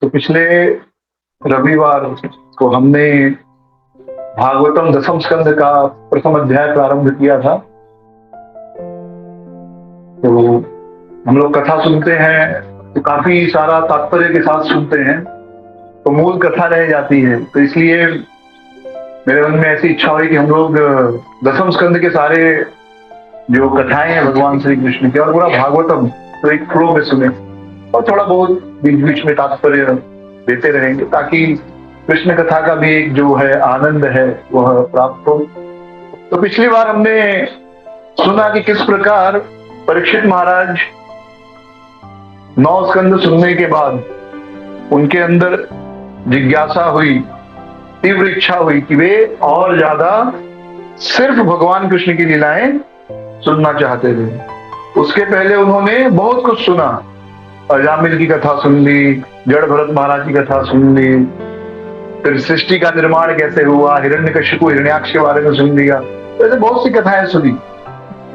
तो पिछले रविवार को हमने भागवतम दसम स्कंद का प्रथम अध्याय प्रारंभ किया था। तो हम लोग कथा सुनते हैं तो काफी सारा तात्पर्य के साथ सुनते हैं, तो मूल कथा रह जाती है। तो इसलिए मेरे मन में ऐसी इच्छा हुई कि हम लोग दसम स्कंद के सारे जो कथाएं हैं भगवान श्री कृष्ण की और पूरा भागवतम तो एक फ्लो में सुने और थोड़ा बहुत बीच बीच में तात्पर्य देते रहेंगे, ताकि कृष्ण कथा का भी एक जो है आनंद है वह प्राप्त हो। तो पिछली बार हमने सुना कि किस प्रकार परीक्षित महाराज 9 स्कंद सुनने के बाद उनके अंदर जिज्ञासा हुई, तीव्र इच्छा हुई कि वे और ज्यादा सिर्फ भगवान कृष्ण की लीलाएं सुनना चाहते थे। उसके पहले उन्होंने बहुत कुछ सुना, अजामिल की कथा सुन ली, जड़ भरत महाराज की कथा सुन ली, फिर सृष्टि का निर्माण कैसे हुआ, हिरण्यकशिपु हिरण्याक्ष के बारे में सुन लिया। तो ऐसे बहुत सी कथाएं सुनी।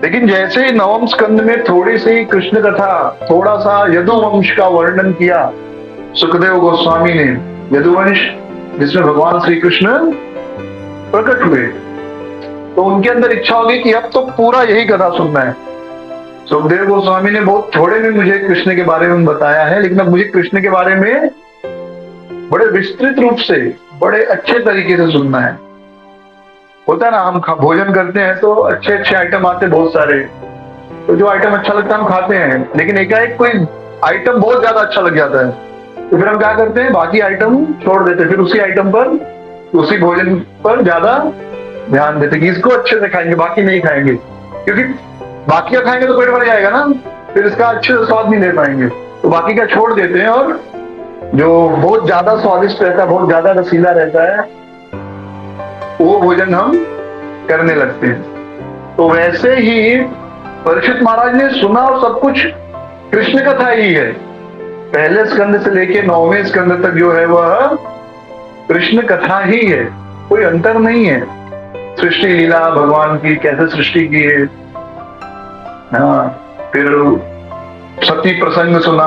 लेकिन जैसे ही नवम स्कंद में थोड़ी सी कृष्ण कथा, थोड़ा सा यदुवंश का वर्णन किया सुखदेव गोस्वामी ने, यदुवंश जिसमें भगवान श्री कृष्ण प्रकट हुए, तो उनके अंदर इच्छा होगी कि अब तो पूरा यही कथा सुनना है। सुखदेव गोस्वामी ने बहुत थोड़े में मुझे कृष्ण के बारे में बताया है, लेकिन अब मुझे कृष्ण के बारे में बड़े विस्तृत रूप से, बड़े अच्छे तरीके से सुनना है। होता है ना, हम भोजन करते हैं तो अच्छे अच्छे आइटम आते हैं बहुत सारे, तो जो आइटम अच्छा लगता है हम खाते हैं, लेकिन एकाएक कोई आइटम बहुत ज्यादा अच्छा लग जाता है तो फिर हम क्या करते हैं, बाकी आइटम छोड़ देते हैं, फिर उसी आइटम पर, उसी भोजन पर ज्यादा ध्यान देते कि इसको अच्छे से खाएंगे, बाकी नहीं खाएंगे, क्योंकि बाकी का खाएंगे तो पेट भर जाएगा ना, फिर इसका अच्छे से स्वाद नहीं ले पाएंगे, तो बाकी का छोड़ देते हैं और जो बहुत ज्यादा स्वादिष्ट रहता है, बहुत ज्यादा रसीला रहता है, वो भोजन हम करने लगते हैं। तो वैसे ही परीक्षित महाराज ने सुना और सब कुछ कृष्ण कथा ही है। पहले स्कंद से लेके 9वें स्कंद तक जो है वह कृष्ण कथा ही है, कोई अंतर नहीं है। सृष्टि लीला भगवान की, कैसे सृष्टि की है, हाँ, फिर सती प्रसंग सुना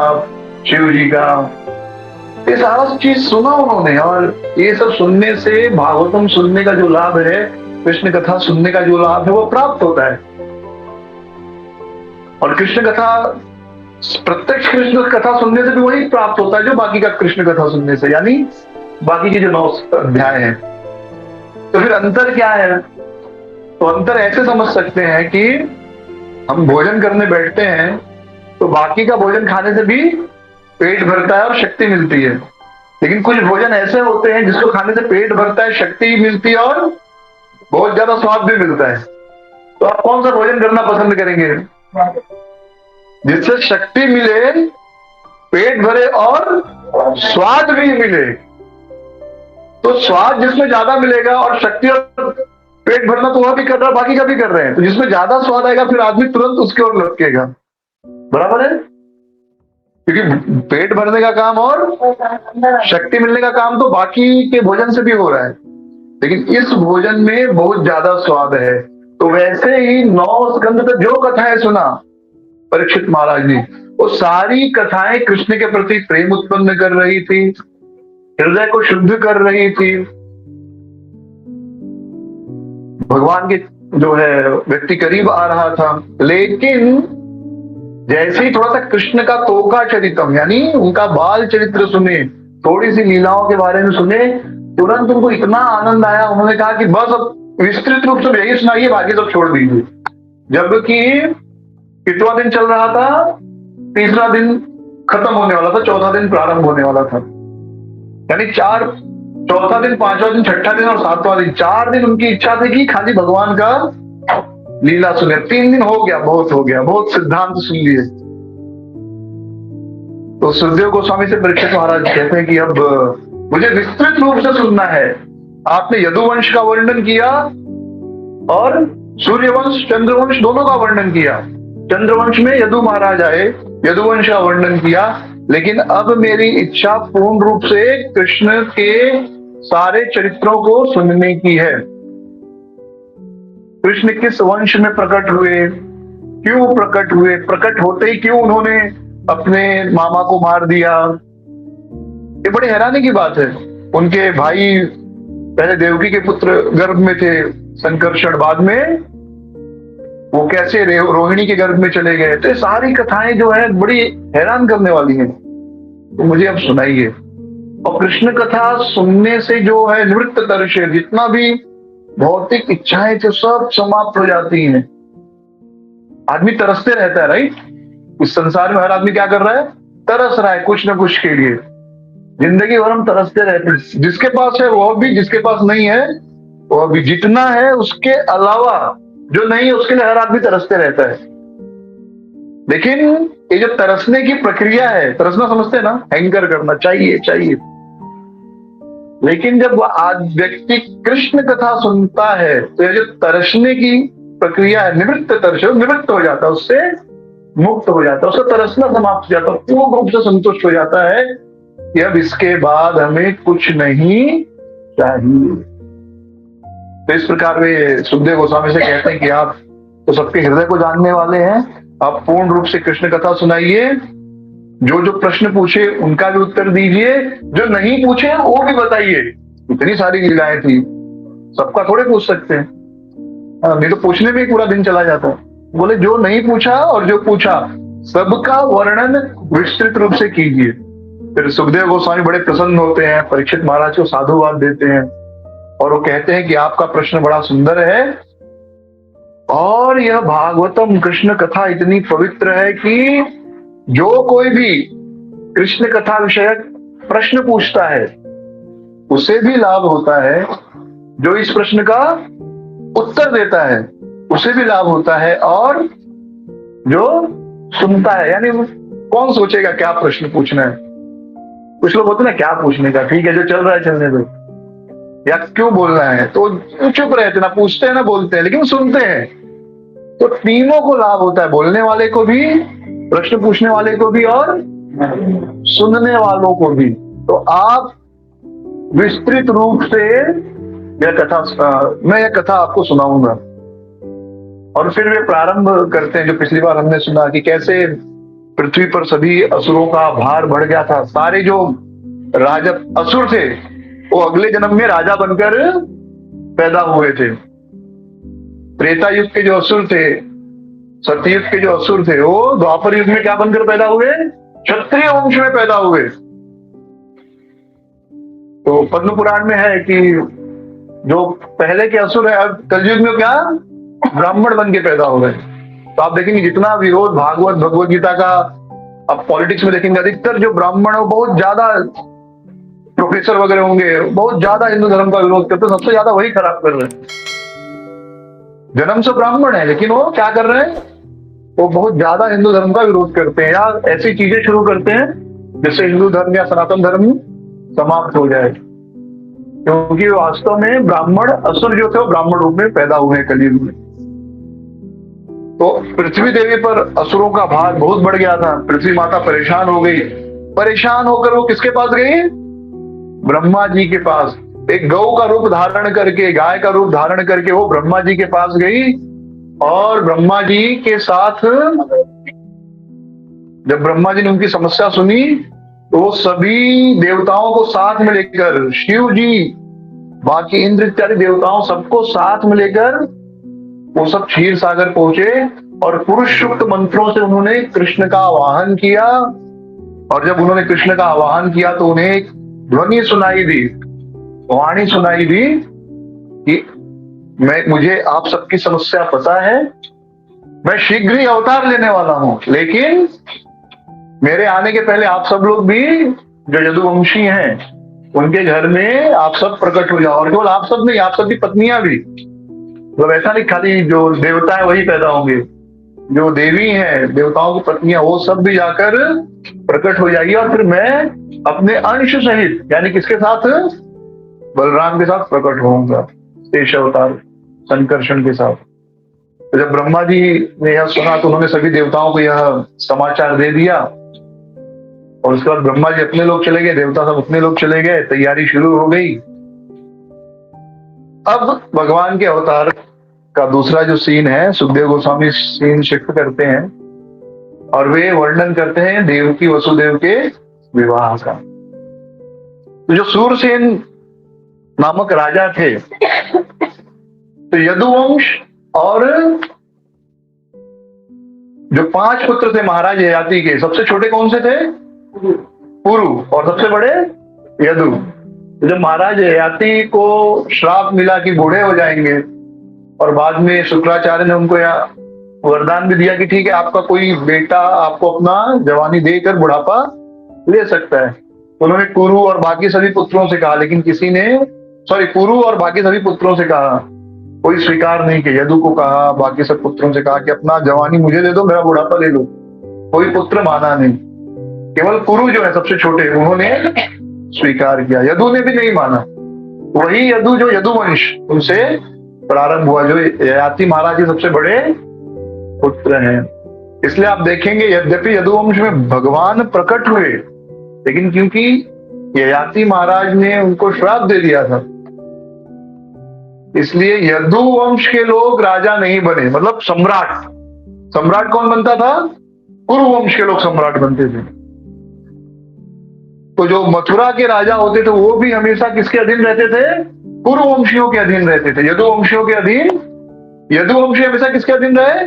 शिव जी का, ये सारा चीज सुना उन्होंने। और ये सब सुनने से, भागवतम सुनने का जो लाभ है, कृष्ण कथा सुनने का जो लाभ है, वो प्राप्त होता है। और कृष्ण कथा, प्रत्यक्ष कृष्ण कथा सुनने से भी वही प्राप्त होता है जो बाकी का कृष्ण कथा सुनने से, यानी बाकी के जो 9 अध्याय हैं। तो फिर अंतर क्या है? तो अंतर ऐसे समझ सकते हैं कि हम भोजन करने बैठते हैं तो बाकी का भोजन खाने से भी पेट भरता है और शक्ति मिलती है, लेकिन कुछ भोजन ऐसे होते हैं जिसको खाने से पेट भरता है, शक्ति मिलती है और बहुत ज्यादा स्वाद भी मिलता है। तो आप कौन सा भोजन करना पसंद करेंगे? जिससे शक्ति मिले, पेट भरे और स्वाद भी मिले। तो स्वाद जिसमें ज्यादा मिलेगा और शक्ति और पेट भरना तो वह भी कर रहा है, बाकी का भी कर रहे हैं, तो जिसमें ज्यादा स्वाद आएगा फिर आदमी तुरंत उसके ओर लपकेगा। बराबर है? क्योंकि पेट भरने का काम और शक्ति मिलने का काम तो बाकी के भोजन से भी हो रहा है, लेकिन इस भोजन में बहुत ज्यादा स्वाद है। तो वैसे ही 9 स्कंद तक जो कथाएं सुना परीक्षित महाराज ने, वो सारी कथाएं कृष्ण के प्रति प्रेम उत्पन्न कर रही थी, हृदय को शुद्ध कर रही थी। भगवान के जो है व्यक्ति करीब आ रहा था, लेकिन जैसे ही थोड़ा सा कृष्ण का तोका चरित्रम, यानी उनका बाल चरित्र सुने, थोड़ी सी लीलाओं के बारे में सुने, तुरंत उनको इतना आनंद आया, उन्होंने कहा कि बस अब विस्तृत रूप से यही सुनाइए, बाकी सब छोड़ दीजिए। जबकि कितवा दिन चल रहा था? तीसरा दिन खत्म होने वाला था, चौथा दिन प्रारंभ होने वाला था, यानी चौथा दिन, पांचवा दिन, छठा दिन और सातवां दिन, 4 दिन उनकी इच्छा थी कि खाली भगवान का लीला सुने। 3 दिन हो गया, बहुत हो गया, बहुत सिद्धांत सुन लिए। तो सुखदेव गोस्वामी से परीक्षित महाराज कहते हैं कि अब मुझे विस्तृत रूप से सुनना है। आपने यदुवंश का वर्णन किया और सूर्यवंश, चंद्रवंश दोनों का वर्णन किया। चंद्रवंश में यदु महाराज आए, यदुवंश का वर्णन किया, लेकिन अब मेरी इच्छा पूर्ण रूप से कृष्ण के सारे चरित्रों को सुनने की है। कृष्ण किस वंश में प्रकट हुए, क्यों प्रकट हुए, प्रकट होते ही क्यों उन्होंने अपने मामा को मार दिया, ये बड़ी हैरानी की बात है। उनके भाई पहले देवकी के पुत्र गर्भ में थे संकर्षण, बाद में वो कैसे रोहिणी के गर्भ में चले गए। तो ये सारी कथाएं जो है बड़ी हैरान करने वाली हैं। तो मुझे अब सुनाइए। और कृष्ण कथा सुनने से जो है निवृत्त तरस, जितना भी भौतिक इच्छाएं थे सब समाप्त हो जाती हैं। आदमी तरसते रहता है, राइट? इस संसार में हर आदमी क्या कर रहा है? तरस रहा है कुछ ना कुछ के लिए। जिंदगी भर हम तरसते रहते हैं। जिसके पास है वो भी, जिसके पास नहीं है वो भी। जितना है उसके अलावा जो नहीं है उसके लिए हर आदमी तरसते रहता है। लेकिन ये जो तरसने की प्रक्रिया है, तरसना समझते हैं ना, हैंकर करना, चाहिए चाहिए। लेकिन जब व्यक्ति कृष्ण कथा सुनता है तो ये जो तरसने की प्रक्रिया है, निवृत्त तरस, निवृत्त हो जाता है, उससे मुक्त हो जाता है, उसका तरसना समाप्त हो जाता है, पूर्ण रूप से संतुष्ट हो जाता है कि अब इसके बाद हमें कुछ नहीं चाहिए। तो इस प्रकार वे सुखदेव गोस्वामी से कहते हैं कि आप तो सबके हृदय को जानने वाले हैं, आप पूर्ण रूप से कृष्ण कथा सुनाइए। जो जो प्रश्न पूछे उनका भी उत्तर दीजिए, जो नहीं पूछे वो भी बताइए। इतनी सारी लीलाएं थी, सबका थोड़े पूछ सकते हैं। नहीं तो पूछने में ही पूरा दिन चला जाता है। बोले जो नहीं पूछा और जो पूछा सबका वर्णन विस्तृत रूप से कीजिए। फिर सुखदेव गोस्वामी बड़े प्रसन्न होते हैं, परीक्षित महाराज को साधुवाद देते हैं और वो कहते हैं कि आपका प्रश्न बड़ा सुंदर है और यह भागवतम कृष्ण कथा इतनी पवित्र है कि जो कोई भी कृष्ण कथा विषयक प्रश्न पूछता है उसे भी लाभ होता है, जो इस प्रश्न का उत्तर देता है उसे भी लाभ होता है, और जो सुनता है, यानी कौन सोचेगा क्या प्रश्न पूछना है। कुछ लोग होते ना, क्या पूछने का, ठीक है जो चल रहा है चलने दो, या क्यों बोलना है, तो चुप रहते, ना पूछते हैं ना बोलते हैं, लेकिन सुनते हैं। तो तीनों को लाभ होता है, बोलने वाले को भी, प्रश्न पूछने वाले को भी, और सुनने वालों को भी। तो आप विस्तृत रूप से यह कथा, मैं यह कथा आपको सुनाऊंगा। और फिर वे प्रारंभ करते हैं, जो पिछली बार हमने सुना कि कैसे पृथ्वी पर सभी असुरों का भार बढ़ गया था। सारे जो राजा असुर थे वो अगले जन्म में राजा बनकर पैदा हुए थे। त्रेता युग के जो असुर थे, सत्ययुग के जो असुर थे, वो द्वापर युग में क्या बनकर पैदा हुए? क्षत्रिय वंश में पैदा हुए। तो पद्म पुराण में है कि जो पहले के असुर है अब कलयुग में क्या ब्राह्मण बन के पैदा हो गए। तो आप देखेंगे जितना विरोध भागवत भगवत गीता का, अब पॉलिटिक्स में देखेंगे अधिकतर जो ब्राह्मण हो बहुत ज्यादा प्रोफेसर वगैरह होंगे, बहुत ज्यादा हिंदू धर्म का विरोध करते हैं, सबसे ज्यादा वही खराब कर रहे हैं। जन्म से ब्राह्मण है लेकिन वो क्या कर रहे हैं? वो बहुत ज्यादा हिंदू धर्म का विरोध करते हैं या ऐसी चीजें शुरू करते हैं जिससे हिंदू धर्म या सनातन धर्म समाप्त हो जाए। क्योंकि वास्तव में ब्राह्मण असुर जो थे वो ब्राह्मण रूप में पैदा हुए कलयुग में। तो पृथ्वी देवी पर असुरों का भार बहुत बढ़ गया था। पृथ्वी माता परेशान हो गई। परेशान होकर वो किसके पास गई? ब्रह्मा जी के पास। एक गौ का रूप धारण करके, गाय का रूप धारण करके वो ब्रह्मा जी के पास गई। और ब्रह्मा जी के साथ जब ब्रह्मा जी ने उनकी समस्या सुनी तो वो सभी देवताओं को साथ में लेकर, शिव जी, बाकी इंद्र इत्यादि देवताओं सबको साथ में लेकर वो सब क्षीर सागर पहुंचे और पुरुष युक्त मंत्रों से उन्होंने कृष्ण का आवाहन किया। और जब उन्होंने कृष्ण का आवाहन किया तो उन्हें एक ध्वनि सुनाई दी, वाणी सुनाई दी कि मुझे आप सबकी समस्या पता है, मैं शीघ्र ही अवतार लेने वाला हूं, लेकिन मेरे आने के पहले आप सब लोग भी जो यदुवंशी हैं उनके घर में आप सब प्रकट हो जाओ। और केवल आप सब नहीं, आप सब की पत्नियां भी, मतलब ऐसा नहीं खाली जो देवता है वही पैदा होंगे, जो देवी हैं देवताओं की पत्नियां वो सब भी जाकर प्रकट हो जाएगी। और फिर मैं अपने अंश सहित, यानी किसके साथ? बलराम के साथ प्रकट होऊंगा, शेष अवतार संकर्षण के साथ। तो जब ब्रह्मा जी ने यह सुना तो उन्होंने सभी देवताओं को यह समाचार दे दिया। और उसके बाद ब्रह्मा जी अपने लोग चले गए, देवता सब अपने लोग चले गए, तैयारी शुरू हो गई। अब भगवान के अवतार का दूसरा जो सीन है, सुखदेव गोस्वामी सीन शिफ्ट करते हैं और वे वर्णन करते हैं देवकी वसुदेव के विवाह का। तो जो सूरसेन नामक राजा थे, तो यदुवंश और जो 5 पुत्र थे महाराज ययाति के, सबसे छोटे कौन से थे? पुरु, और सबसे बड़े यदु। तो जब महाराज ययाति को श्राप मिला कि बूढ़े हो जाएंगे, और बाद में शुक्राचार्य ने उनको वरदान भी दिया कि ठीक है, आपका कोई बेटा आपको अपना जवानी देकर बुढ़ापा ले सकता है, तो उन्होंने कुरु और बाकी सभी पुत्रों से कहा, लेकिन किसी ने पुरु और बाकी सभी पुत्रों से कहा, कोई स्वीकार नहीं किया। यदु को कहा, बाकी सब पुत्रों से कहा कि अपना जवानी मुझे दे दो, मेरा बुढ़ापा ले लो, कोई पुत्र माना नहीं। केवल कुरु जो है सबसे छोटे, उन्होंने स्वीकार किया, यदु ने भी नहीं माना। वही यदु जो यदुवंश, उनसे प्रारंभ हुआ, जो ययाति महाराज के सबसे बड़े पुत्र हैं। इसलिए आप देखेंगे यद्यपि यदुवंश में भगवान प्रकट हुए, लेकिन क्योंकि ययाति महाराज ने उनको श्राप दे दिया था, इसलिए यदुवंश के लोग राजा नहीं बने, मतलब सम्राट। सम्राट कौन बनता था? कुरुवंश के लोग सम्राट बनते थे। तो जो मथुरा के राजा होते थे वो भी हमेशा किसके अधीन रहते थे? कुरुवंशियों के अधीन रहते थे, यदुवंशियों के अधीन। यदुवंशी हमेशा किसके अधीन रहे?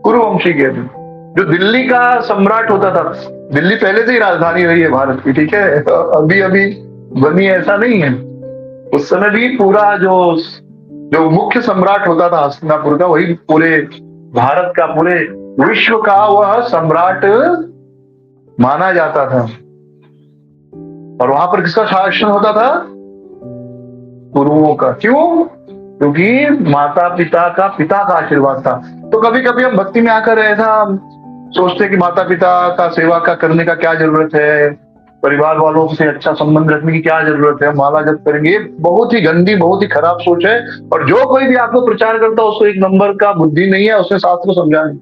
कुरुवंशी के अधीन। जो दिल्ली का सम्राट होता था, दिल्ली पहले से ही राजधानी रही है भारत की, ठीक है, अभी अभी बनी, ऐसा नहीं है। उस समय भी पूरा जो मुख्य सम्राट होता था हस्तिनापुर का, वही पूरे भारत का, पूरे विश्व का वह सम्राट माना जाता था। और वहां पर किसका शासन होता था? कुरुओं का। क्यों? क्योंकि माता पिता का आशीर्वाद था। तो कभी कभी हम भक्ति में आकर ऐसा सोचते कि माता पिता का सेवा का करने का क्या जरूरत है, परिवार वालों से अच्छा संबंध रखने की क्या जरूरत है, माला जप करेंगे। ये बहुत ही गंदी, बहुत ही खराब सोच है। और जो कोई भी आपको प्रचार करता है उसको 1 नंबर का बुद्धि नहीं है, उसने शास्त्र समझा नहीं।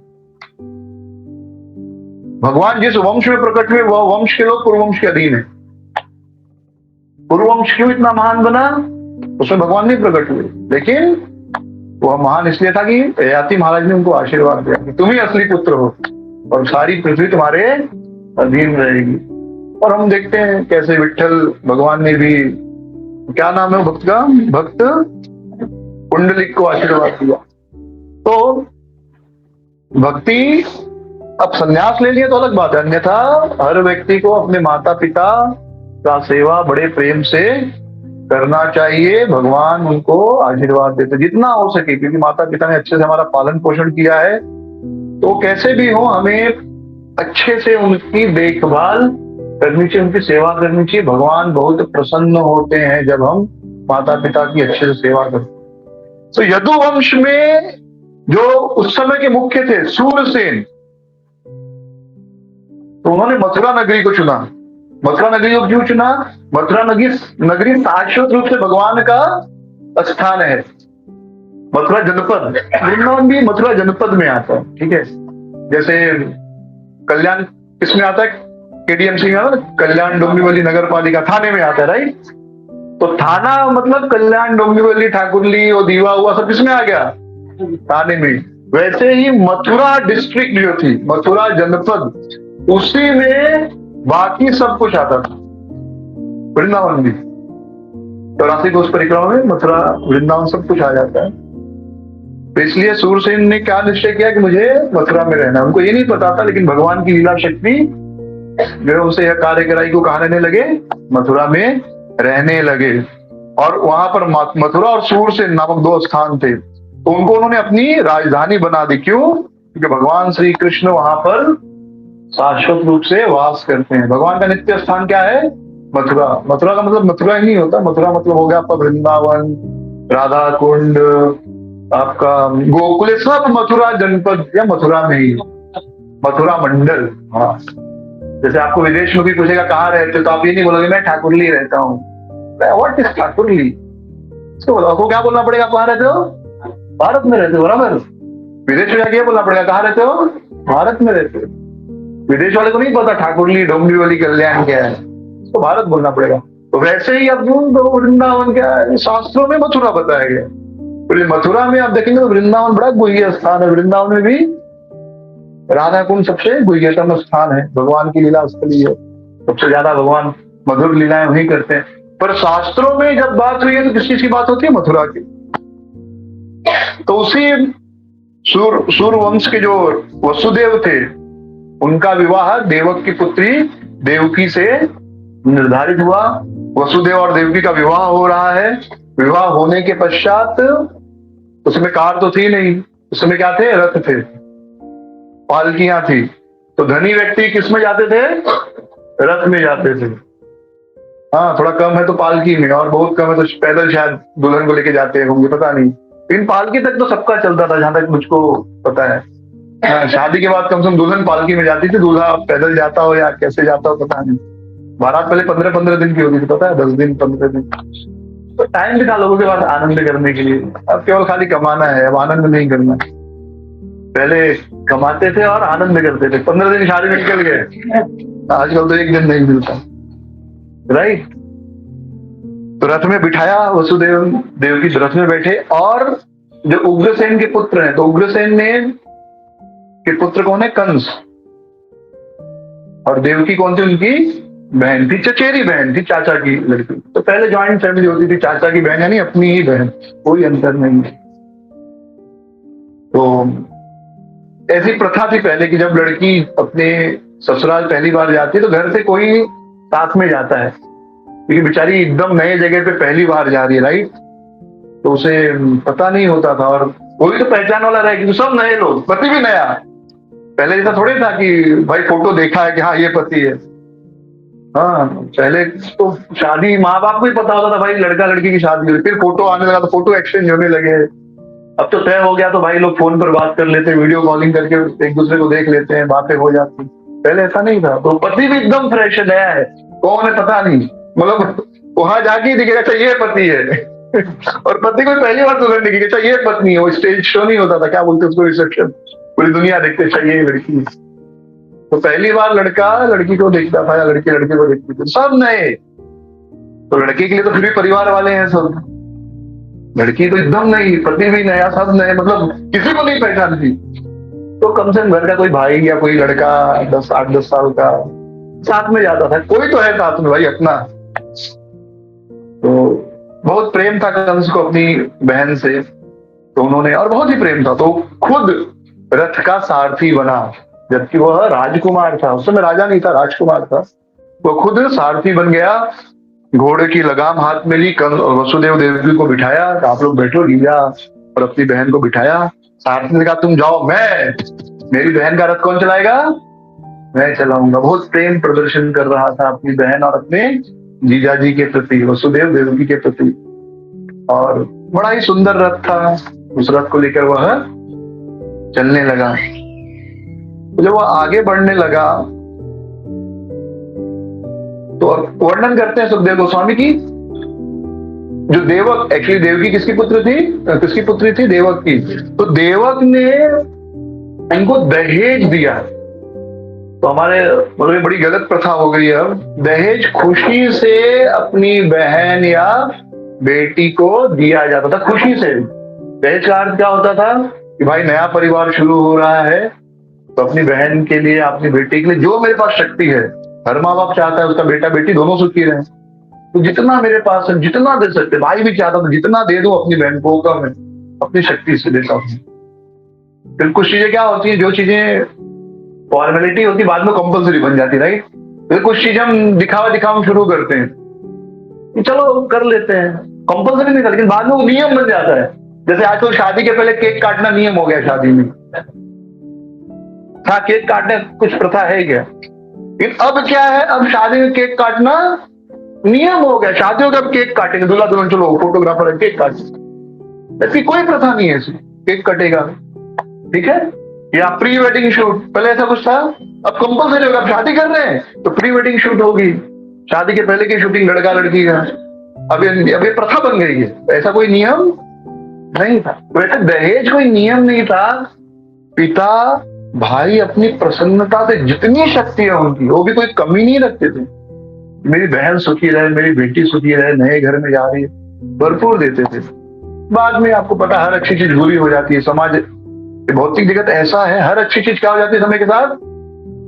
भगवान जिस वंश में प्रकट हुए वह वंश के लोग पूर्ववंश के अधीन है। पूर्ववंश क्यों इतना महान बना? उसमें भगवान नहीं प्रकट हुए, लेकिन वह महान इसलिए था कि ययाति महाराज ने उनको आशीर्वाद दिया कि तुम ही असली पुत्र हो और सारी पृथ्वी तुम्हारे अधीन रहेगी। और हम देखते हैं कैसे विट्ठल भगवान ने भी, क्या नाम है भक्त का? भक्त पुंडलिक को आशीर्वाद दिया। तो भक्ति, अब संन्यास ले लिया तो अलग बात है, अन्यथा हर व्यक्ति को अपने माता पिता का सेवा बड़े प्रेम से करना चाहिए। भगवान उनको आशीर्वाद देते जितना हो सके, क्योंकि माता पिता ने अच्छे से हमारा पालन पोषण किया है, तो कैसे भी हो हमें अच्छे से उनकी देखभाल करनी चाहिए, उनकी सेवा करनी चाहिए। भगवान बहुत प्रसन्न होते हैं जब हम माता पिता की अच्छे से सेवा करते। तो यदुवंश में जो उस समय के मुख्य थे सूरसेन, तो उन्होंने मथुरा नगरी को चुना। मथुरा नगरी को क्यों चुना? मथुरा नगरी शाश्वत रूप से भगवान का स्थान है। मथुरा जनपद, वृंदावन भी मथुरा जनपद में आता है, ठीक है। जैसे कल्याण किसमें आता है? केडीएमसी में, कल्याण डोंबिवली नगर पालिका थाने में आता है, राइट। तो थाना मतलब कल्याण डोंबिवली ठाकुरली और दीवा हुआ सब किसमें आ गया? थाने में। वैसे ही मथुरा डिस्ट्रिक्ट जो थी, मथुरा जनपद, उसी में बाकी सब कुछ आता था। वृंदावन भी 84 कोस परिक्रमा में मथुरा वृंदावन सब कुछ आ जाता है। तो इसलिए सूरसेन ने क्या निश्चय किया कि मुझे मथुरा में रहना। उनको ये नहीं पता था, लेकिन भगवान की लीला शक्ति जो उनसे यह कार्य कराई को कहा रहने लगे, मथुरा में रहने लगे। और वहां पर मथुरा और सूरसेन नामक 2 स्थान थे, तो उनको उन्होंने अपनी राजधानी बना दी। क्यों? क्योंकि भगवान श्री कृष्ण वहां पर शाश्वत रूप से वास करते हैं। भगवान का नित्य स्थान क्या है? मथुरा। मथुरा का मतलब मथुरा ही नहीं होता, मथुरा मतलब हो गया आपका वृंदावन, राधा कुंड, आपका गोकुल, सब मथुरा जनपद या मथुरा में ही, मथुरा मंडल। हाँ, जैसे आपको विदेश में भी पूछेगा कहाँ रहते हो, तो आप ये नहीं बोलोगे मैं ठाकुरली रहता हूँ। What is Thakurli? आपको क्या बोलना पड़ेगा? कहाँ रहते हो? भारत में रहते हो, बराबर। विदेश में जाके बोलना पड़ेगा कहाँ रहते हो? भारत में रहते हो। विदेश वाले को नहीं पता ठाकुरली डोंबिवली कल्याण क्या है, तो भारत बोलना पड़ेगा। तो वैसे ही अब वृंदावन क्या है, शास्त्रों में मथुरा बताया गया। तो मथुरा में आप देखेंगे तो वृंदावन बड़ा गुह्य स्थान है। वृंदावन में भी राधा कुंड सबसे गुह्यतम स्थान है, भगवान की लीला स्थली है। सबसे ज्यादा भगवान मधुर लीलाएं वही करते हैं। पर शास्त्रों में जब बात हुई है तो किस चीज की बात होती है? मथुरा की। तो उसी सूर्यवंश के जो वसुदेव थे, उनका विवाह देवक की पुत्री देवकी से निर्धारित हुआ। वसुदेव और देवकी का विवाह हो रहा है। विवाह होने के पश्चात, उसमें कार तो थी नहीं, उसमें क्या थे? रथ थे, पालकियां थी। तो धनी व्यक्ति किस में जाते थे? रथ में जाते थे। हाँ, थोड़ा कम है तो पालकी में, और बहुत कम है तो पैदल शायद दुल्हन को लेके जाते होंगे, पता नहीं। लेकिन पालकी तक तो सबका चलता था, जहां तक मुझको पता है। हाँ, शादी के बाद कम से कम दुल्हन पालकी में जाती थी, दूल्हा पैदल जाता हो या कैसे जाता हो पता नहीं। बारात पहले 15-15 दिन की होती थी, पता है? 10 दिन 15 दिन। तो टाइम भी था लोगों के पास आनंद करने के लिए। अब केवल खाली कमाना है, अब आनंद नहीं करना। पहले कमाते थे और आनंद करते थे। 15 दिन शादी में निकल गए, आजकल तो एक दिन नहीं मिलता, राइट? तो रथ में बिठाया, वसुदेव देव की रथ में बैठे। और जो उग्रसेन के पुत्र हैं, तो उग्रसेन ने के पुत्र कौन है? कंस। और देवकी कौन थी? उनकी बहन थी, चचेरी बहन थी, चाचा की लड़की। तो पहले ज्वाइंट फैमिली होती थी, चाचा की बहन यानी अपनी ही बहन, कोई अंतर नहीं। तो ऐसी प्रथा थी पहले कि जब लड़की अपने ससुराल पहली बार जाती है तो घर से कोई साथ में जाता है, क्योंकि बेचारी एकदम नए जगह पे पहली बार जा रही है, राइट? तो उसे पता नहीं होता था, और कोई तो पहचान वाला रहे, क्योंकि सब नए लोग, पति भी नया। पहले जैसा थोड़ी था कि भाई फोटो देखा है कि हाँ ये पति है। हाँ, पहले तो शादी माँ बाप को ही पता होता था भाई लड़का लड़की की शादी हुई, फिर फोटो आने लगा तो फोटो एक्सचेंज होने लगे। अब तो तय हो गया तो भाई लोग फोन पर बात कर लेते हैं, वीडियो कॉलिंग करके एक दूसरे को देख लेते हैं, बातें हो जाती। पहले ऐसा नहीं था। तो पति भी एकदम फ्रेश है, नया है, कौन है पता नहीं, मतलब वहां जाके दिखेगा अच्छा ये पति है और पति को पहली बार दुल्हन दिखेगी अच्छा ये पत्नी है। वो स्टेज शो नहीं होता था, क्या बोलते उसको, रिसेप्शन, पूरी दुनिया देखते अच्छा ये लड़की। तो पहली बार लड़का लड़की को देखता था या लड़की लड़के को देखती थी, सब नए। तो लड़के के लिए तो फिर भी परिवार वाले हैं सब, लड़की तो एकदम नहीं, पति भी नया, सब नए, मतलब किसी को नहीं पहचानती। तो कम से कम घर का कोई भाई या कोई लड़का 8-10 साल का साथ में जाता था, कोई तो है साथ में भाई अपना। तो बहुत प्रेम था कंस को अपनी बहन से, तो उन्होंने, और बहुत ही प्रेम था, तो खुद रथ का सारथी बना, जबकि वह राजकुमार था। उस समय राजा नहीं था, राजकुमार था। वो खुद सारथी बन गया, घोड़े की लगाम हाथ में ली, वसुदेव देवकी को बिठाया, आप लोग बैठो, लिया और अपनी बहन को बिठाया। सारथी ने कहा तुम जाओ, मैं, मेरी बहन का रथ कौन चलाएगा? मैं चलाऊंगा। बहुत प्रेम प्रदर्शन कर रहा था अपनी बहन और अपने जीजाजी के प्रति, वसुदेव देवकी के प्रति। और बड़ा ही सुंदर रथ था। उस रथ को लेकर वह चलने लगा। तो जब वह आगे बढ़ने लगा तो वर्णन करते हैं सुखदेव गोस्वामी की, जो देवक, एक्चुअली देवकी किसकी पुत्र थी? किसकी पुत्री थी? देवक की। तो देवक ने इनको दहेज दिया। तो हमारे मतलब ये बड़ी गलत प्रथा हो गई है अब। दहेज खुशी से अपनी बहन या बेटी को दिया जाता था, खुशी से। दहेज का अर्थ क्या होता था कि भाई नया परिवार शुरू हो रहा है, तो अपनी बहन के लिए, अपनी बेटी के लिए जो मेरे पास शक्ति है, हर माँ बाप चाहता है उसका बेटा बेटी दोनों सुखी रहे, तो जितना मेरे पास है जितना दे सकते, भाई भी चाहता था जितना दे दो अपनी बहन को, कम है, अपनी शक्ति से देता हूँ। फिर कुछ चीजें क्या होती है, जो चीजें फॉर्मेलिटी होती बाद में कंपलसरी बन जाती, राइट? फिर कुछ चीजें हम दिखावा शुरू करते हैं कि चलो कर लेते हैं, कंपलसरी नहीं था, लेकिन बाद में वो नियम बन जाता है। जैसे आजकल शादी के पहले केक काटना नियम हो गया शादी में। हाँ, केक काटने कुछ प्रथा है क्या? लेकिन अब क्या है, अब शादी में केक काटना नियम हो गया। शादियों का अब केक काटेंगे, दूल्हा दुल्हन, चलो फोटोग्राफर है केक काटे, ऐसी कोई प्रथा नहीं है, ऐसी केक कटेगा, ठीक है? या प्री वेडिंग शूट, पहले ऐसा कुछ था, अब कंपलसरी होगा। अब शादी कर रहे हैं तो प्री वेडिंग शूट होगी, शादी के पहले की शूटिंग लड़का लड़की का। अब ये प्रथा बन गई है, ऐसा कोई नियम नहीं था। वैसे दहेज कोई नियम नहीं था। पिता भाई अपनी प्रसन्नता से जितनी शक्ति है उनकी, वो भी कोई कमी नहीं रखते थे। मेरी बहन सुखी रहे, मेरी बेटी सुखी रहे, नए घर में जा रही है, भरपूर देते थे। बाद में आपको पता हर अच्छी चीज बुरी हो जाती है। समाज, भौतिक जगत ऐसा है, हर अच्छी चीज क्या हो जाती है समय के साथ?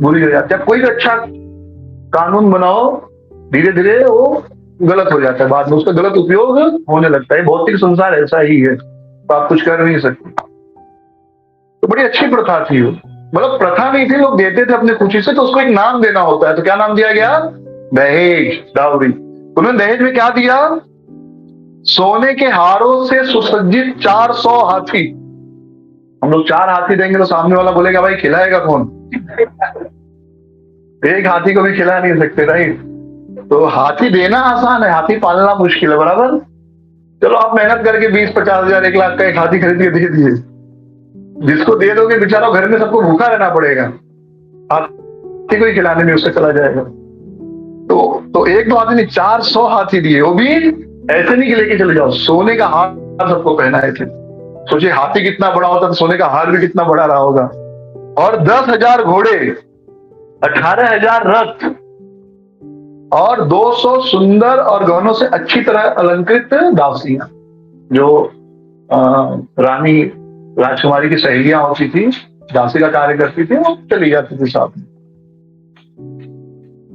बुरी हो जाती है। कोई भी अच्छा कानून बनाओ, धीरे धीरे वो गलत हो जाता है, बाद में उसका गलत उपयोग होने लगता है। भौतिक संसार ऐसा ही है, तो आप कुछ कर नहीं सकते। तो बड़ी अच्छी प्रथा थी वो, मतलब प्रथा नहीं थी, लोग देते थे अपने खुशी से, तो उसको एक नाम देना होता है। तो क्या नाम दिया गया? दहेज, डाउरी। उन्होंने दहेज में क्या दिया? सोने के हारों से सुसज्जित 400 हाथी। हम लोग 4 हाथी देंगे तो सामने वाला बोलेगा भाई खिलाएगा कौन? एक हाथी को भी खिला नहीं सकते, राइट? तो हाथी देना आसान है, हाथी पालना मुश्किल है, बराबर? चलो आप मेहनत करके 20-50 हजार 1 लाख का एक हाथी खरीद के दे दिए, जिसको दे दोगे बेचारा घर में सबको भूखा रहना पड़ेगा, हाथी को ही खिलाने में उससे चला जाएगा। तो एक दो हाथी नहीं, 400 हाथी दिए, वो भी ऐसे नहीं कि लेके चले जाओ, सोने का हार सबको पहनाए थे। सोचिए हाथी कितना बड़ा होता तो सोने का हार भी कितना बड़ा रहा होगा। और 10,000 घोड़े, 18,000 रथ और 200 सुंदर और गहनों से अच्छी तरह अलंकृत दासियां, जो रानी राजकुमारी की सहेलियां होती थी, दासी का कार्य करती थी, वो चली जाती थी साथ में।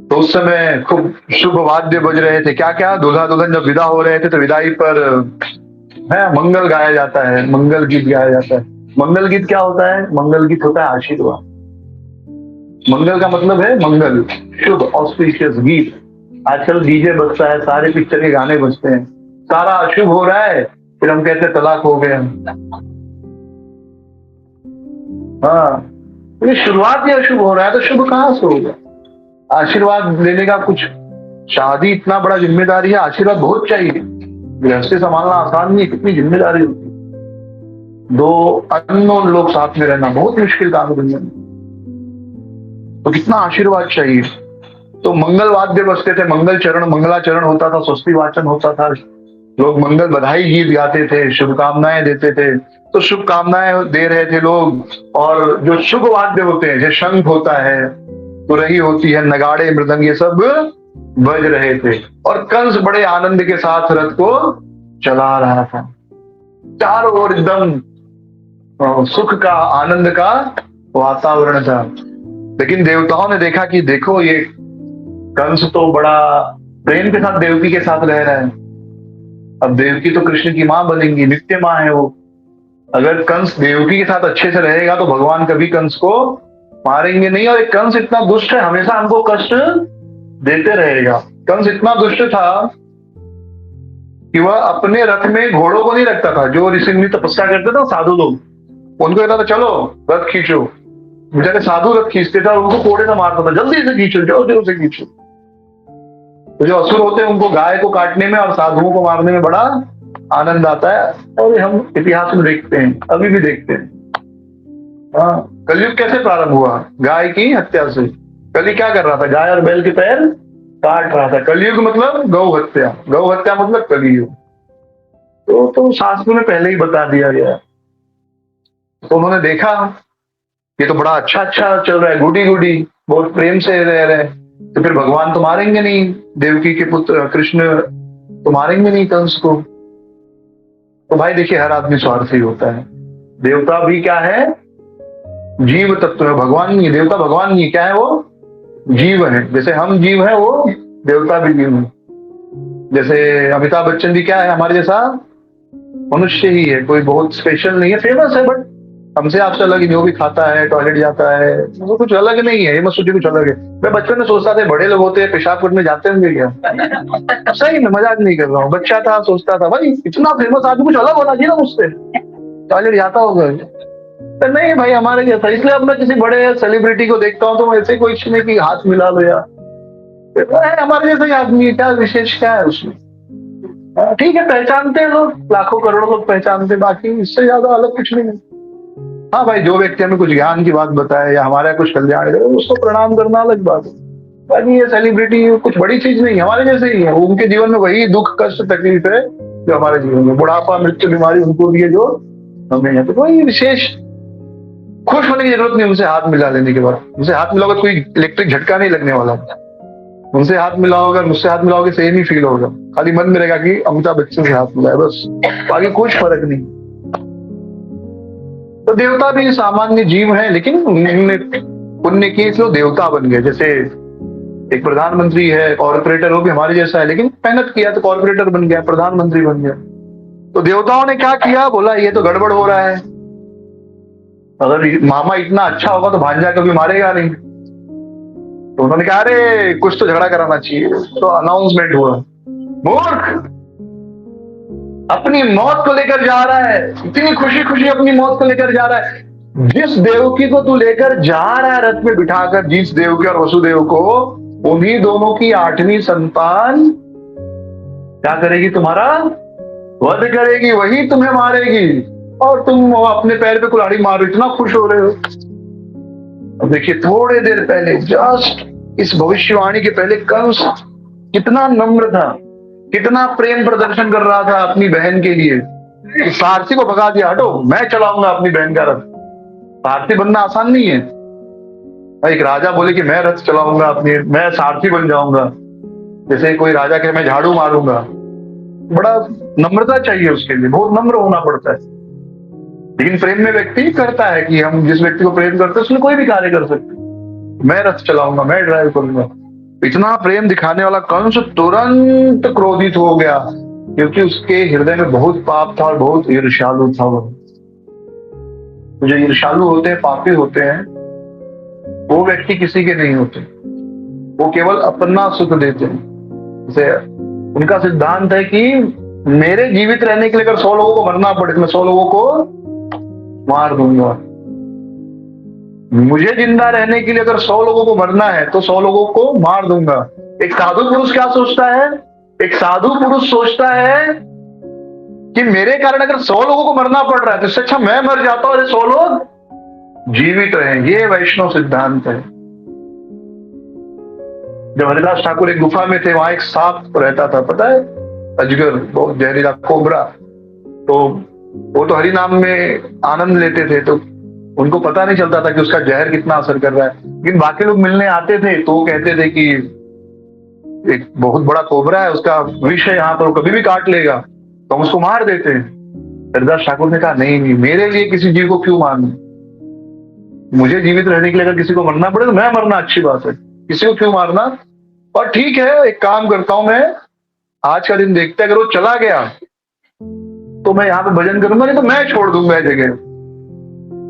तो उस समय खूब शुभ वाद्य बज रहे थे। क्या क्या? दूल्हा दुल्हन जब विदा हो रहे थे तो विदाई पर है मंगल गाया जाता है, मंगल गीत गाया जाता है। मंगल गीत क्या होता है? मंगल गीत होता है आशीर्वाद। मंगल का मतलब है मंगल, शुभ, ऑस्पिशियस गीत। आजकल डीजे बजता है, सारे पिक्चर के गाने बजते हैं, सारा अशुभ हो रहा है, फिर हम कहते हैं तलाक हो गया। हाँ, तो शुरुआत ही अशुभ हो रहा है, तो शुभ कहाँ से होगा? आशीर्वाद लेने का कुछ, शादी इतना बड़ा जिम्मेदारी है, आशीर्वाद बहुत चाहिए। गृहस्थी संभालना आसान नहीं, कितनी जिम्मेदारी होती है। 2 अननोन लोग साथ में रहना बहुत मुश्किल काम है दुनिया में, तो कितना आशीर्वाद चाहिए। तो मंगल वाद्य बजते थे, मंगल चरण, मंगलाचरण होता था, स्वस्ति वाचन होता था, लोग मंगल बधाई गीत गाते थे, शुभकामनाएं देते थे। तो शुभकामनाएं दे रहे थे लोग, और जो शुभ वाद्य होते हैं, जैसे शंख होता है, तुरही होती है, नगाड़े, मृदंग, ये सब बज रहे थे। और कंस बड़े आनंद के साथ रथ को चला रहा था। चारों ओर एकदम सुख का, आनंद का वातावरण था। लेकिन देवताओं ने देखा कि देखो ये कंस तो बड़ा प्रेम के साथ देवकी के साथ रह रहा है, अब देवकी तो कृष्ण की मां बनेंगी, नित्य मां है वो। अगर कंस देवकी के साथ अच्छे से रहेगा तो भगवान कभी कंस को मारेंगे नहीं। और एक कंस इतना दुष्ट है, हमेशा हमको कष्ट देते रहेगा। कंस इतना दुष्ट था कि वह अपने रथ में घोड़ों को नहीं रखता था। जो ऋषि मुनि तपस्या करते थे साधु लोग, उनको कहता था चलो रथ खींचो, बेचारे साधु रथ खींचते थे और उनको कोड़े से मारता था, जल्दी से खींचो, जोर से खींचो। तो जो असुर होते हैं उनको गाय को काटने में और साधुओं को मारने में बड़ा आनंद आता है, और हम इतिहास में देखते हैं, अभी भी देखते हैं। हाँ, कलयुग कैसे प्रारंभ हुआ? गाय की हत्या से। कली क्या कर रहा था? गाय और बैल के पैर काट रहा था। कलयुग मतलब गौ हत्या, गौ हत्या मतलब कलयुग। तो शास्त्र में पहले ही बता दिया गया। तो उन्होंने देखा ये तो बड़ा अच्छा चल रहा है, गुडी गुडी, बहुत प्रेम से रह रहे हैं, तो फिर भगवान तो मारेंगे नहीं, देवकी के पुत्र कृष्ण तो मारेंगे नहीं कंस को। तो भाई देखिए, हर आदमी स्वार्थी होता है। देवता भी क्या है? जीव तत्व है, भगवान नहीं है। देवता भगवान नहीं है, क्या है वो? जीव है। जैसे हम जीव है, वो देवता भी जीव है। जैसे अमिताभ बच्चन भी क्या है? हमारे जैसा मनुष्य ही है, कोई बहुत स्पेशल नहीं है, फेमस है, बट हमसे आपसे अलग ही। जो भी खाता है, टॉयलेट जाता है, वो कुछ अलग नहीं है, ये मत सोचिए कुछ अलग है। मैं बचपन में सोचता था बड़े लोग होते हैं पेशाब करने जाते होंगे क्या? सही में, मजाक नहीं कर रहा हूँ, बच्चा था सोचता था भाई इतना फेमस आदमी कुछ अलग होना चाहिए ना मुझसे, टॉयलेट जाता होगा। तो नहीं भाई, हमारे जैसा। इसलिए अब मैं किसी बड़े सेलिब्रिटी को देखता हूँ तो ऐसे कोई नहीं कि हाथ मिला लो या, हमारे जैसा ही आदमी, क्या विशेष क्या है उसमें? ठीक है, पहचानते हैं लोग, लाखों करोड़ों लोग पहचानते, बाकी इससे ज्यादा अलग कुछ नहीं है। हाँ भाई, जो व्यक्ति हमें कुछ ज्ञान की बात बताए या हमारा कुछ कल्याण करे, उसको प्रणाम करना अलग बात है। बाकी ये सेलिब्रिटी कुछ बड़ी चीज नहीं, हमारे जैसे ही है। उनके जीवन में वही दुख, कष्ट, तकलीफ है जो हमारे जीवन में, बुढ़ापा, मृत्यु, बीमारी उनको भी है जो हमें है। तो कोई विशेष खुश होने की जरूरत नहीं उनसे हाथ मिला लेने के बाद। उनसे हाथ मिलाओगे कोई इलेक्ट्रिक झटका नहीं लगने वाला। उनसे हाथ मिलाओगे, मुझसे हाथ मिलाओगे, सेम ही फील होगा। खाली मन में रहेगा कि अमिताभ बच्चन से हाथ मिलाए, बस, बाकी कुछ फर्क नहीं। तो देवता भी सामान्य जीव है, लेकिन उन्होंने पुण्य किए इसलिए देवता बन गए। जैसे एक प्रधानमंत्री है, कॉर्पोरेटर, वो भी हमारे जैसा है, लेकिन मेहनत किया तो कॉर्पोरेटर बन गया, प्रधानमंत्री बन गया। तो देवताओं ने क्या किया, बोला ये तो गड़बड़ हो रहा है, अगर मामा इतना अच्छा होगा तो भांजा कभी मारेगा नहीं। तो उन्होंने कहा अरे कुछ तो झगड़ा कराना चाहिए, तो अनाउंसमेंट हुआ, मूर्ख अपनी मौत को लेकर जा रहा है, इतनी खुशी खुशी अपनी मौत को लेकर जा रहा है। जिस देवकी को तू लेकर जा रहा है रथ में बिठाकर, जिस देवकी और वसुदेव को, उन्हीं दोनों की 8वीं संतान क्या करेगी, तुम्हारा वध करेगी, वही तुम्हें मारेगी, और तुम अपने पैर पे कुल्हाड़ी मार रहे हो, इतना खुश हो रहे हो। अब देखिए थोड़ी देर पहले, जस्ट इस भविष्यवाणी के पहले कंस कितना नम्र था, कितना प्रेम प्रदर्शन कर रहा था अपनी बहन के लिए, कि सारथी को भगा दिया, हटो मैं चलाऊंगा अपनी बहन का रथ। सारथी बनना आसान नहीं है, एक राजा बोले कि मैं रथ चलाऊंगा अपनी, मैं सारथी बन जाऊंगा, जैसे कोई राजा कहे मैं झाड़ू मारूंगा, बड़ा नम्रता चाहिए उसके लिए, बहुत नम्र होना पड़ता है। लेकिन प्रेम में व्यक्ति करता है कि हम जिस व्यक्ति को प्रेम करते हैं उसमें कोई भी कार्य कर सकते, मैं रथ चलाऊंगा, मैं ड्राइव करूंगा। इतना प्रेम दिखाने वाला कंस तुरंत क्रोधित हो गया, क्योंकि उसके हृदय में बहुत पाप था और बहुत ईर्ष्यालु था वो। जो ईर्ष्यालु होते हैं, पापी होते हैं, वो व्यक्ति किसी के नहीं होते, वो केवल अपना सुख देते हैं। जैसे उनका सिद्धांत है कि मेरे जीवित रहने के लिए अगर 100 लोगों को मरना पड़े तो मैं 100 लोगों को मार दूंगा, मुझे जिंदा रहने के लिए अगर 100 लोगों को मरना है तो 100 लोगों को मार दूंगा। एक साधु पुरुष क्या सोचता है, एक साधु पुरुष सोचता है कि मेरे कारण अगर 100 लोगों को मरना पड़ रहा है तो इससे अच्छा मैं मर जाता हूं और 100 लोग जीवित रहें। ये वैष्णव सिद्धांत है। जब हरिदास ठाकुर एक गुफा में थे, वहां एक सांप रहता था, पता है, अजगर, बहुत जहरीला कोबरा। तो वो तो हरि नाम में आनंद लेते थे, तो उनको पता नहीं चलता था कि उसका जहर कितना असर कर रहा है। लेकिन बाकी लोग मिलने आते थे तो वो कहते थे कि एक बहुत बड़ा कोबरा है, उसका विष है यहाँ पर, वो कभी भी काट लेगा, तो हम उसको मार देते हैं। हरिदास ठाकुर ने कहा नहीं नहीं, मेरे लिए किसी जीव को क्यों मारना, मुझे जीवित रहने के लिए अगर किसी को मरना पड़े तो मैं मरना, अच्छी बात है, किसी को क्यों मारना। और ठीक है, एक काम करता हूं मैं, आज का दिन देखते अगर वो चला गया तो मैं यहाँ पे भजन करूंगा, नहीं तो मैं छोड़ दूंगा जगह।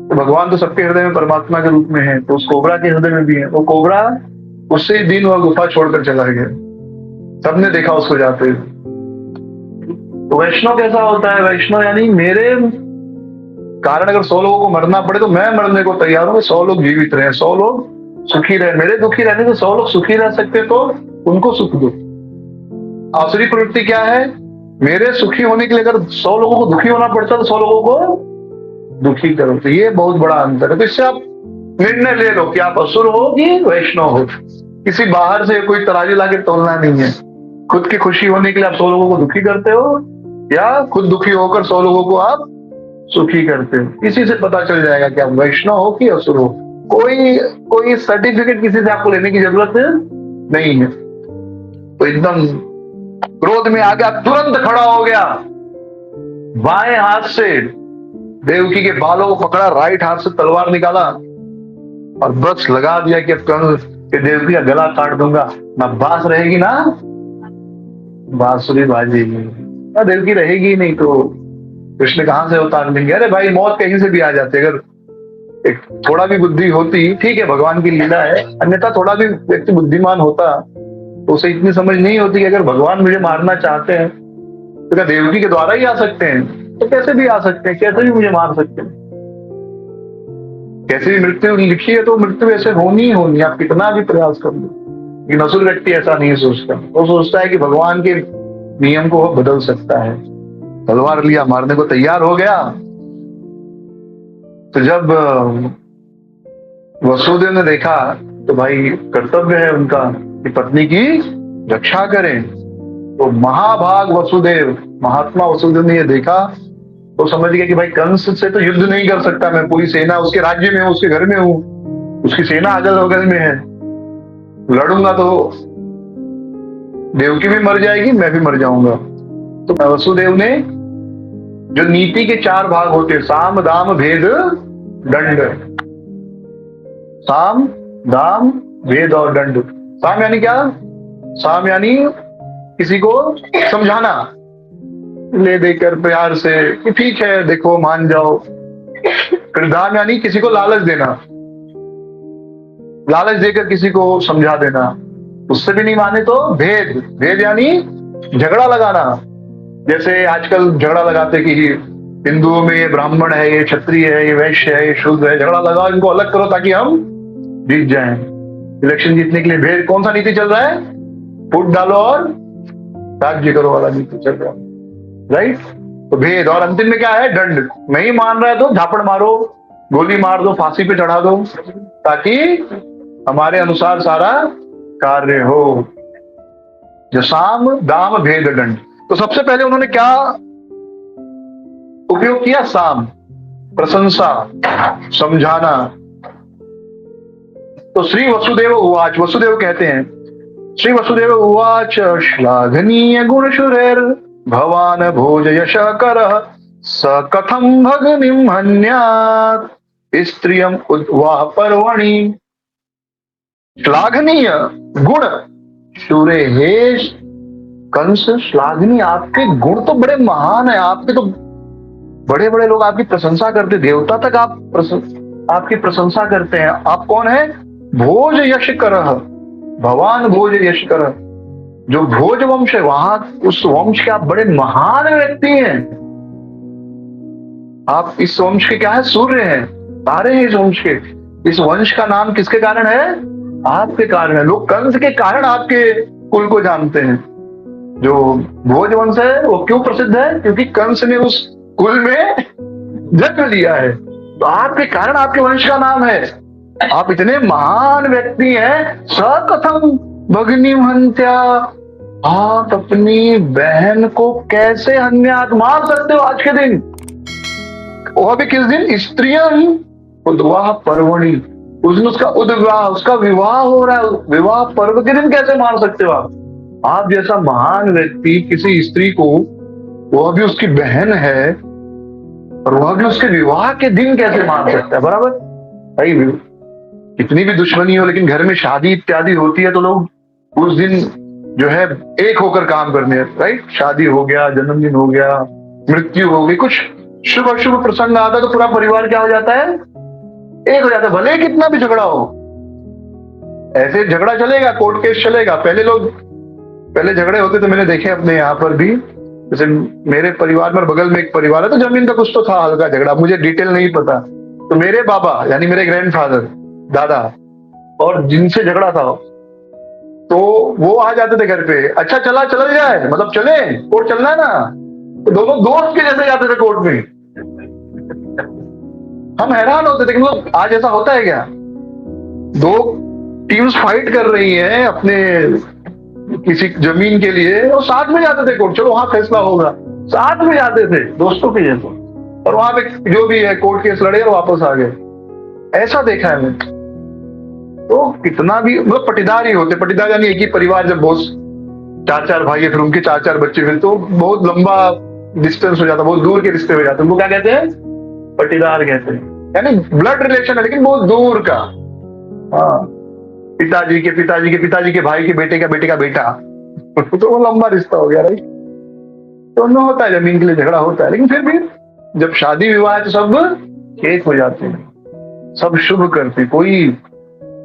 तो भगवान तो सबके हृदय में परमात्मा के रूप में है, तो उस कोबरा के हृदय में भी है। वो कोबरा उसी दिन वह गुफा छोड़कर चला गया, सबने देखा उसको जाते। तो वैष्णव कैसा होता है, वैष्णव यानी मेरे कारण अगर 100 लोगों को मरना पड़े तो मैं मरने को तैयार हूं, 100 लोग जीवित रहे, 100 लोग सुखी रहे। मेरे दुखी रहने से 100 लोग सुखी रह सकते तो उनको सुख दो। आसुरी प्रवृत्ति क्या है, मेरे सुखी होने के लिए अगर 100 लोगों को दुखी होना पड़ता तो 100 लोगों को दुखी करो। तो ये बहुत बड़ा अंतर है। तो इससे आप निर्णय ले लो कि आप असुर हो कि वैष्णव हो। किसी बाहर से कोई तराजू लाके तोलना नहीं है। खुद की खुशी होने के लिए आप 100 लोगों को दुखी करते हो या खुद दुखी होकर 100 लोगों को आप सुखी करते हो। इसी से पता चल जाएगा कि आप वैष्णव हो कि असुर हो। कोई सर्टिफिकेट किसी से आपको लेने की जरूरत नहीं है। तो एकदम क्रोध में आ गया, तुरंत खड़ा हो गया, बाएं हाथ से देवकी के बालों को पकड़ा, राइट हाथ से तलवार निकाला और बस लगा दिया कि अब कंस के देवकी का गला काट दूंगा। ना बांस रहेगी ना बांसुरी बाजेगी, ना देवकी रहेगी नहीं तो कृष्ण कहां से अवतार लेंगे। अरे भाई, मौत कहीं से भी आ जाती। अगर एक थोड़ा भी बुद्धि होती, ठीक है भगवान की लीला है, अन्यथा थोड़ा भी व्यक्ति बुद्धिमान होता तो उसे इतनी समझ नहीं होती कि अगर भगवान मुझे मारना चाहते हैं तो क्या देवकी के द्वारा ही आ सकते हैं, तो कैसे भी आ सकते हैं, कैसे भी मुझे मार सकते हैं। कैसे भी मृत्यु लिखी है तो मृत्यु ऐसे होनी ही होनी, आप कितना भी प्रयास कर लो। लेकिन असुर व्यक्ति ऐसा नहीं सोचता, वो सोचता है कि भगवान के नियम को वो बदल सकता है। तलवार लिया, मारने को तैयार हो गया। तो जब वसुदेव ने देखा तो भाई कर्तव्य है उनका कि पत्नी की रक्षा करें। तो महाभाग वसुदेव, महात्मा वसुदेव ने ये देखा तो समझ गया कि भाई कंस से तो युद्ध नहीं कर सकता मैं, पूरी सेना उसके राज्य में हूं, उसके घर में हूं, उसकी सेना अगल बगल में है, लड़ूंगा तो देवकी भी मर जाएगी, मैं भी मर जाऊंगा। तो वसुदेव ने जो नीति के 4 भाग होते, साम दाम भेद दंड, साम दाम भेद और दंड, साम यानी क्या? साम यानी किसी को समझाना, ले देकर प्यार से कि ठीक है देखो मान जाओ। फिर दाम यानी किसी को लालच देना, लालच देकर किसी को समझा देना, उससे भी नहीं माने तो भेद, भेद यानी झगड़ा लगाना। जैसे आजकल झगड़ा लगाते कि हिंदुओं में ये ब्राह्मण है, ये क्षत्रिय है, ये वैश्य है, ये शूद्र है, झगड़ा लगाओ, इनको अलग करो ताकि हम जीत जाएं। इलेक्शन जीतने के लिए भेद, कौन सा नीति चल रहा है? फूट डालो और राज्य करो वाला नीति चल रहा है, राइट? तो भेद, और अंतिम में क्या है? दंड। नहीं मान रहा है तो झापड़ मारो, गोली मार दो, फांसी पे चढ़ा दो, ताकि हमारे अनुसार सारा कार्य हो। जो साम दाम भेद दंड। तो सबसे पहले उन्होंने क्या उपयोग किया? साम, प्रशंसा, समझाना। तो श्री वसुदेव उवाच, वसुदेव कहते हैं, श्री वसुदेव उवाच श्लाघनीय गुणशुरेर भवान भोज यश कर स कथम भगनिम हन्यात् स्त्रियम उद्वाह पर्वणि। श्लाघनीय गुण शूरे हे कंस, श्लाघनीय, आपके गुण तो बड़े महान है, आपके तो बड़े बड़े लोग आपकी प्रशंसा करते, देवता तक आपकी प्रशंसा करते हैं। आप कौन है? भोज यश कर, भगवान भोज यश कर। जो भोज वंश है वहां, उस वंश के आप बड़े महान व्यक्ति हैं। आप इस वंश के क्या है? सूर्य हैं, तारे हैं इस वंश के। इस वंश का नाम किसके कारण है? आपके कारण है। लोग कंस के कारण आपके कुल को जानते हैं। जो भोज वंश है वो क्यों प्रसिद्ध है? क्योंकि कंस ने उस कुल में जन्म लिया है, तो आपके कारण आपके वंश का नाम है। आप इतने महान व्यक्ति हैं। सकथम भगिनी हंत्या, आप अपनी बहन को कैसे हन्यात, मार सकते हो आज के दिन? वो भी किस दिन? स्त्रियम उद्वाह पर्वणि, उस दिन उसका उद्वाह, उसका विवाह हो रहा है, विवाह पर्व के दिन कैसे मार सकते हो आप? आप जैसा महान व्यक्ति किसी स्त्री को, वह भी उसकी बहन है, और वह भी उसके विवाह के दिन कैसे मार सकता है? बराबर भाई, कितनी भी दुश्मनी हो, लेकिन घर में शादी इत्यादि होती है तो लोग उस दिन जो है एक होकर काम करने, राइट? शादी हो गया, जन्मदिन हो गया, मृत्यु हो गई, कुछ शुभ अशुभ प्रसंग आता है तो पूरा परिवार क्या हो जाता है? एक हो जाता है, भले कितना भी झगड़ा हो। ऐसे झगड़ा चलेगा, कोर्ट केस चलेगा। पहले झगड़े होते तो मैंने देखे अपने यहाँ पर भी, जैसे मेरे परिवार में, बगल में एक परिवार है, तो जमीन का कुछ तो था, हल्का झगड़ा, मुझे डिटेल नहीं पता। तो मेरे बाबा यानी मेरे ग्रैंडफादर, दादा, और जिनसे झगड़ा था, तो वो आ जाते थे घर पे। अच्छा चला जाए, मतलब चले, कोर्ट चलना है ना, तो दोनों दोस्त के जैसे जाते थे कोर्ट में। हम हैरान होते थे कि मतलब आज ऐसा होता है क्या? दो टीम्स फाइट कर रही हैं अपने किसी जमीन के लिए, और साथ में जाते थे कोर्ट, चलो वहां फैसला होगा, साथ में जाते थे दोस्तों के जैसे, और वहां पे जो भी है कोर्ट केस लड़े और वापस आ गए। ऐसा देखा है मैंने। तो कितना भी मतलब पटीदार ही होते, पटीदार यानी एक ही परिवार, जब बहुत 4-4 भाई है, फिर उनके 4-4 बच्चे, फिर तो बहुत लंबा डिस्टेंस हो जाता, बहुत दूर के रिश्ते हो जाते, उनको क्या कहते हैं? पटीदार कहते हैं। यानी ब्लड रिलेशन है लेकिन बहुत दूर का। हाँ, पिताजी के पिताजी के पिताजी के भाई के बेटे का बेटा तो वो लंबा रिश्ता हो गया, राइट? तो न होता है, जमीन के लिए झगड़ा होता है, लेकिन फिर भी जब शादी विवाह तो सब एक हो जाते हैं, सब शुभ करते। कोई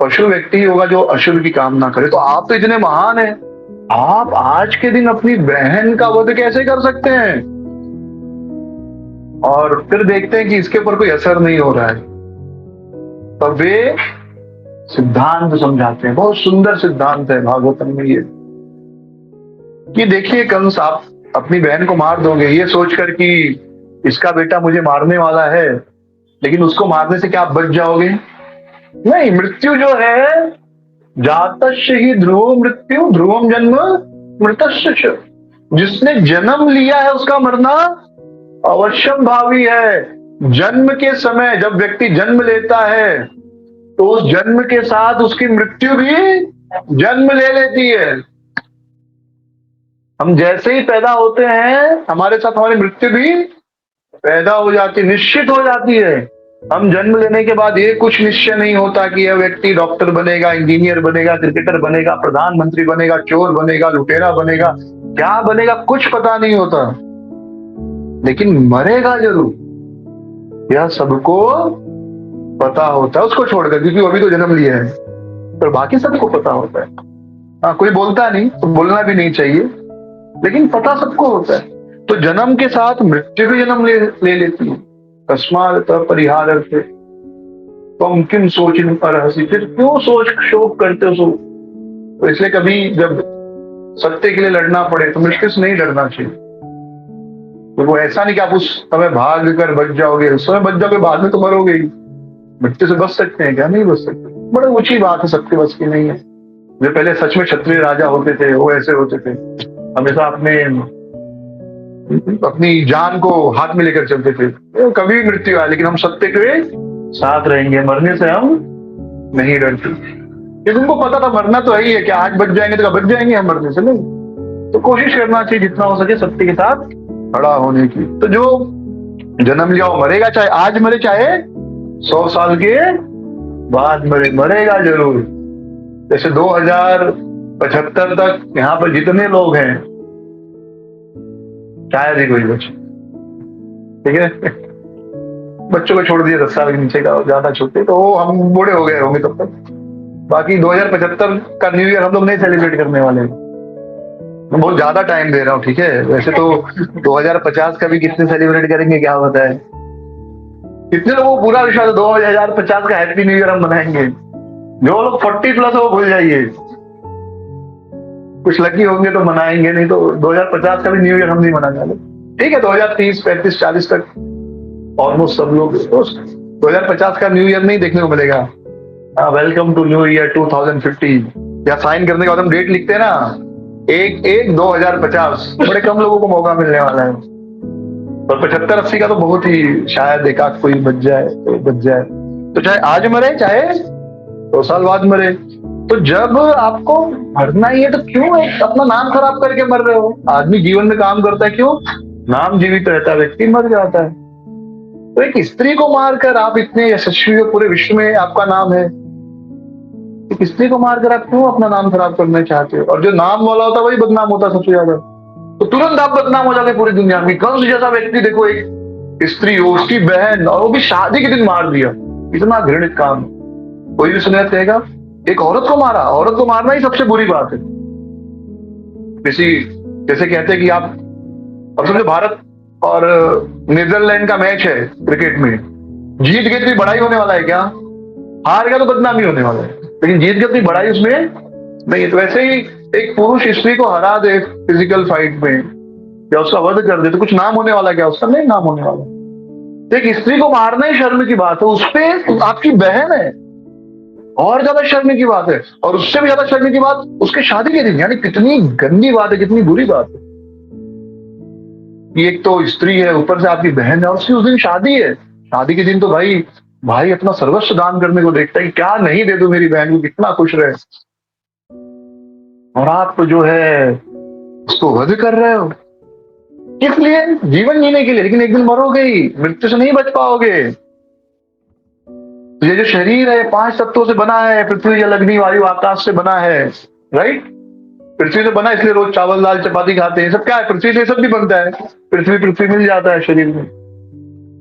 पशु व्यक्ति होगा जो अशुभ की कामना करे। तो आप तो इतने महान हैं, आप आज के दिन अपनी बहन का वध कैसे कर सकते हैं? और फिर देखते हैं कि इसके ऊपर कोई असर नहीं हो रहा है, तब वे सिद्धांत समझाते हैं। बहुत सुंदर सिद्धांत है भागवतम में ये, कि देखिए कंस, आप अपनी बहन को मार दोगे ये सोचकर कि इसका बेटा मुझे मारने वाला है, लेकिन उसको मारने से क्या आप बच जाओगे? नहीं, मृत्यु जो है, जातस्य ही ध्रुव मृत्यु ध्रुवम जन्म मृतस्य, जिसने जन्म लिया है उसका मरना अवश्यम भावी है। जन्म के समय जब व्यक्ति जन्म लेता है तो उस जन्म के साथ उसकी मृत्यु भी जन्म ले लेती है। हम जैसे ही पैदा होते हैं, हमारे साथ हमारी मृत्यु भी पैदा हो जाती, निश्चित हो जाती है। हम जन्म लेने के बाद ये कुछ निश्चय नहीं होता कि यह व्यक्ति डॉक्टर बनेगा, इंजीनियर बनेगा, क्रिकेटर बनेगा, प्रधानमंत्री बनेगा, चोर बनेगा, लुटेरा बनेगा, क्या बनेगा कुछ पता नहीं होता, लेकिन मरेगा जरूर यह सबको पता होता है, उसको छोड़कर, क्योंकि वो भी तो जन्म लिया है, पर बाकी सबको पता होता है। हाँ, कोई बोलता नहीं तो बोलना भी नहीं चाहिए, लेकिन पता सबको होता है। तो जन्म के साथ मृत्यु भी जन्म ले लेती है। तस्मात् परिहारर्थे तुम किम सोचिन परहसि, फिर क्यों सोच शोक करते हो? तो इसलिए कभी जब सत्य के लिए लड़ना पड़े तो मृत्यु से नहीं डरना चाहिए। तो वो ऐसा नहीं कि आप उस समय भाग कर बच जाओगे, उस समय बच जाओगे, बाद में तो मरोगे ही। मृत्यु से बच सकते हैं क्या? नहीं बच सकते। बड़ा ऊंची बात है, सबके बस की नहीं है। जो पहले सच में क्षत्रिय राजा होते थे वो ऐसे होते थे, हमेशा अपनी जान को हाथ में लेकर चलते थे। कभी मृत्यु आए लेकिन हम सत्य के साथ रहेंगे, मरने से हम नहीं डरते, क्योंकि उनको पता था मरना तो है ही है, क्या आज बच जाएंगे तो बच जाएंगे हम मरने से? नहीं। तो कोशिश करना चाहिए जितना हो सके सत्य के साथ खड़ा होने की। तो जो जन्म लिया वो मरेगा, चाहे आज मरे चाहे 100 साल के बाद मरे, मरेगा जरूर। जैसे 2075 तक यहाँ पर जितने लोग हैं शायद ही कोई बचे, ठीक है। बच्चों को छोड़ दिए 10 साल के नीचे का, ज्यादा छोटे तो वो हम बूढ़े हो गए होंगे तब तक। बाकी 2075 का न्यू ईयर हम लोग नहीं सेलिब्रेट करने वाले, मैं बहुत ज्यादा टाइम दे रहा हूँ, ठीक है। वैसे तो 2050 का भी कितने सेलिब्रेट करेंगे क्या होता है, कितने लोगों को पूरा विश्वास है 2050 का हैप्पी न्यू ईयर हम मनाएंगे। जो लोग 40 प्लस हो भूल जाइए, कुछ लकी होंगे तो मनाएंगे, नहीं तो 2050 का भी न्यू ईयर हम नहीं मनाने वाले। ठीक है, 2030, 35, 40 तक ऑलमोस्ट सब लोग, 2050 का न्यू ईयर नहीं देखने को मिलेगा। वेलकम टू न्यू ईयर 2050, या साइन करने के बाद हम डेट लिखते हैं ना, 1/1/2050, बड़े कम लोगों को मौका मिलने वाला है। और 75-80 का तो बहुत ही शायद एकाध कोई बच जाए तो बच जाए। तो चाहे आज मरे चाहे 2 साल बाद मरे, तो जब आपको मरना ही है तो क्यों अपना नाम खराब करके मर रहे हो? आदमी जीवन में काम करता है, क्यों? नाम जीवित रहता है, व्यक्ति मर जाता है। तो एक स्त्री को मारकर आप इतने यशस्वी हो, पूरे विश्व में आपका नाम है, एक स्त्री को मारकर आप क्यों अपना नाम खराब करना चाहते हो? और जो नाम वाला होता है वही बदनाम होता है सबसे ज्यादा, तो तुरंत आप बदनाम हो जाते पूरी दुनिया में। कंस जैसा व्यक्ति देखो, एक स्त्री हो, उसकी बहन, और वो भी शादी के दिन मार दिया, इतना घृणित काम। कोई भी सुने कहेगा एक औरत को मारा, औरत को मारना ही सबसे बुरी बात है। किसी जैसे कहते हैं कि आप अब समझो भारत और नीदरलैंड का मैच है क्रिकेट में, जीत गए तो बड़ाई होने वाला है क्या? हार गया तो बदनामी होने वाला है, लेकिन जीत गए तो बड़ाई उसमें नहीं। तो वैसे ही एक पुरुष स्त्री को हरा दे फिजिकल फाइट में या उसका वध कर दे तो कुछ नाम होने वाला क्या? उसका नहीं नाम होने वाला। तो एक स्त्री को मारना ही शर्म की बात है, उसपे आपकी बहन है और ज्यादा शर्म की बात है, और उससे भी ज्यादा शर्म की बात उसके शादी के दिन। यानी कितनी गंदी बात है, कितनी बुरी बात है कि एक तो स्त्री है, ऊपर से आपकी बहन है, और उसकी उस दिन शादी है। शादी के दिन तो भाई अपना सर्वस्व दान करने को देखता है कि क्या नहीं दे दो मेरी बहन को, कितना खुश रहे, और आप तो जो है उसको वध कर रहे हो। किस लिए? जीवन जीने के लिए, लेकिन एक दिन मरोगे ही, मृत्यु से नहीं बच पाओगे। तो ये जो शरीर है 5 तत्वों से बना है, पृथ्वी जल अग्नि वायु आकाश से बना है, राइट? पृथ्वी से बना, इसलिए रोज चावल दाल चपाती खाते हैं। सब क्या है? पृथ्वी से सब भी बनता है, पृथ्वी मिल जाता है शरीर में।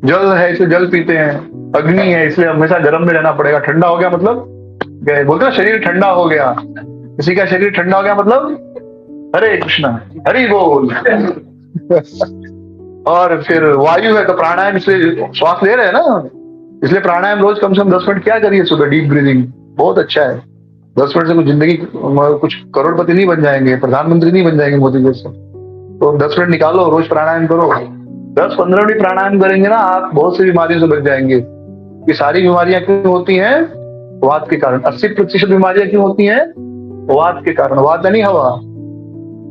जल है इसलिए जल पीते हैं, अग्नि है इसलिए हमेशा गर्म में रहना पड़ेगा। ठंडा हो गया मतलब गए, बोलते हैं शरीर ठंडा हो गया, किसी का शरीर ठंडा हो गया मतलब हरे कृष्णा हरि बोल। और फिर वायु है तो प्राणायाम, इसलिए श्वास ले रहे हैं ना, इसलिए प्राणायाम रोज कम से कम 10 मिनट क्या करिए सुबह, डीप ब्रीदिंग, बहुत अच्छा है। 10 मिनट से कुछ जिंदगी, कुछ करोड़पति नहीं बन जाएंगे, प्रधानमंत्री नहीं बन जाएंगे मोदी जैसे। तो 10 मिनट निकालो, रोज प्राणायाम करो। 10-15 मिनट प्राणायाम करेंगे ना, आप बहुत सी बीमारियों से बच जाएंगे। ये सारी बीमारियां क्यों होती हैं? वात के कारण। 80% बीमारियां क्यों होती हैं? वात के कारण। वात यानी हवा।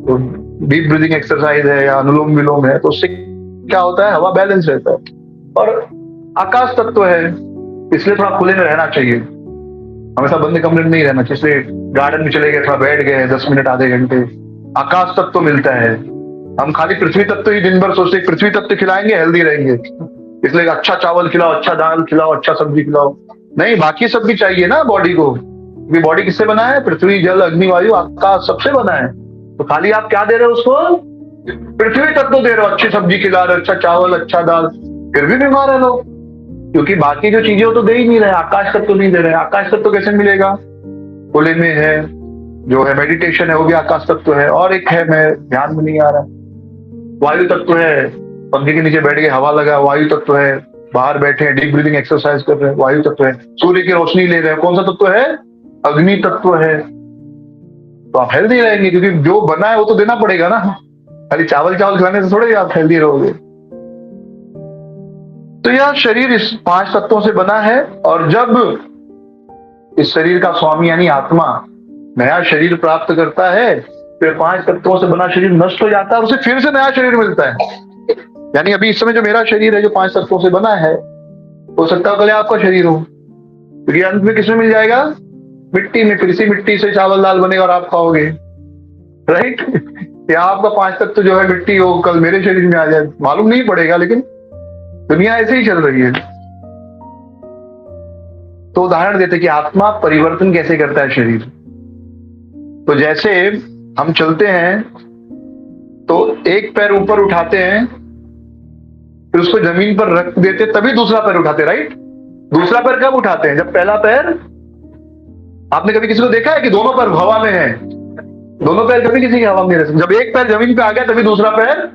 तो डीप ब्रीदिंग एक्सरसाइज है या अनुलोम विलोम है, तो उससे क्या होता है? हवा बैलेंस रहता है। और आकाश तत्व है, इसलिए थोड़ा खुले में रहना चाहिए, हमेशा बंद कमरे में नहीं रहना चाहिए। इसलिए गार्डन में चले गए, थोड़ा बैठ गए 10 मिनट आधे घंटे, आकाश तत्व मिलता है। हम खाली पृथ्वी तत्व ही दिन भर सोचते पृथ्वी तत्व खिलाएंगे हेल्दी रहेंगे, इसलिए अच्छा चावल खिलाओ, अच्छा दाल खिलाओ, अच्छा सब्जी खिलाओ। नहीं, बाकी सब भी चाहिए ना बॉडी को, क्योंकि बॉडी किससे बना है? पृथ्वी, जल, अग्नि, वायु, आकाश, सबसे बना है। तो खाली आप क्या दे रहे हो उसको? पृथ्वी तत्व दे रहे हो, अच्छी सब्जी खिला रहे हो, अच्छा चावल, अच्छा दाल, फिर भी बीमार है लोग, क्योंकि बाकी जो चीजें वो तो दे ही नहीं रहे, आकाश तत्व नहीं दे रहे। आकाश तत्व कैसे मिलेगा? खुले में है, जो है मेडिटेशन है वो भी आकाश तत्व है, और एक है, मैं ध्यान में नहीं आ रहा, वायु तत्व है, पंखे के नीचे बैठ के हवा लगा, वायु तत्व है, बाहर बैठे हैं डीप ब्रीदिंग एक्सरसाइज कर रहे हैं, वायु तत्व है, सूर्य की रोशनी ले रहे हैं, कौन सा तत्व है? अग्नि तत्व है। तो आप हेल्दी रहेंगे, क्योंकि जो बना है वो तो देना पड़ेगा ना, खाली चावल चावल खिलाने से थोड़े आप हेल्दी रहोगे। तो यह शरीर इस 5 तत्वों से बना है, और जब इस शरीर का स्वामी यानी आत्मा नया शरीर प्राप्त करता है, फिर 5 तत्वों से बना शरीर नष्ट हो जाता है और उसे फिर से नया शरीर मिलता है। यानी अभी इस समय जो मेरा शरीर है, जो 5 तत्वों से बना है, हो सकता है कल आपका शरीर हो, क्योंकि अंत में किसमें मिल जाएगा? मिट्टी में। फिर इसी मिट्टी से चावल दाल बनेगा और आप खाओगे, राइट? या आपका 5 तत्व जो है मिट्टी हो, कल मेरे शरीर में आ जाए, मालूम नहीं पड़ेगा, लेकिन दुनिया ऐसे ही चल रही है। तो उदाहरण देते कि आत्मा परिवर्तन कैसे करता है शरीर। तो जैसे हम चलते हैं तो एक पैर ऊपर उठाते हैं, फिर उसको जमीन पर रख देते, तभी दूसरा पैर उठाते, राइट? दूसरा पैर कब उठाते हैं? जब पहला पैर, आपने कभी किसी को देखा है कि दोनों पैर हवा में है? दोनों पैर कभी किसी की हवा में नहीं रह। जब एक पैर जमीन पे आ गया तभी दूसरा पैर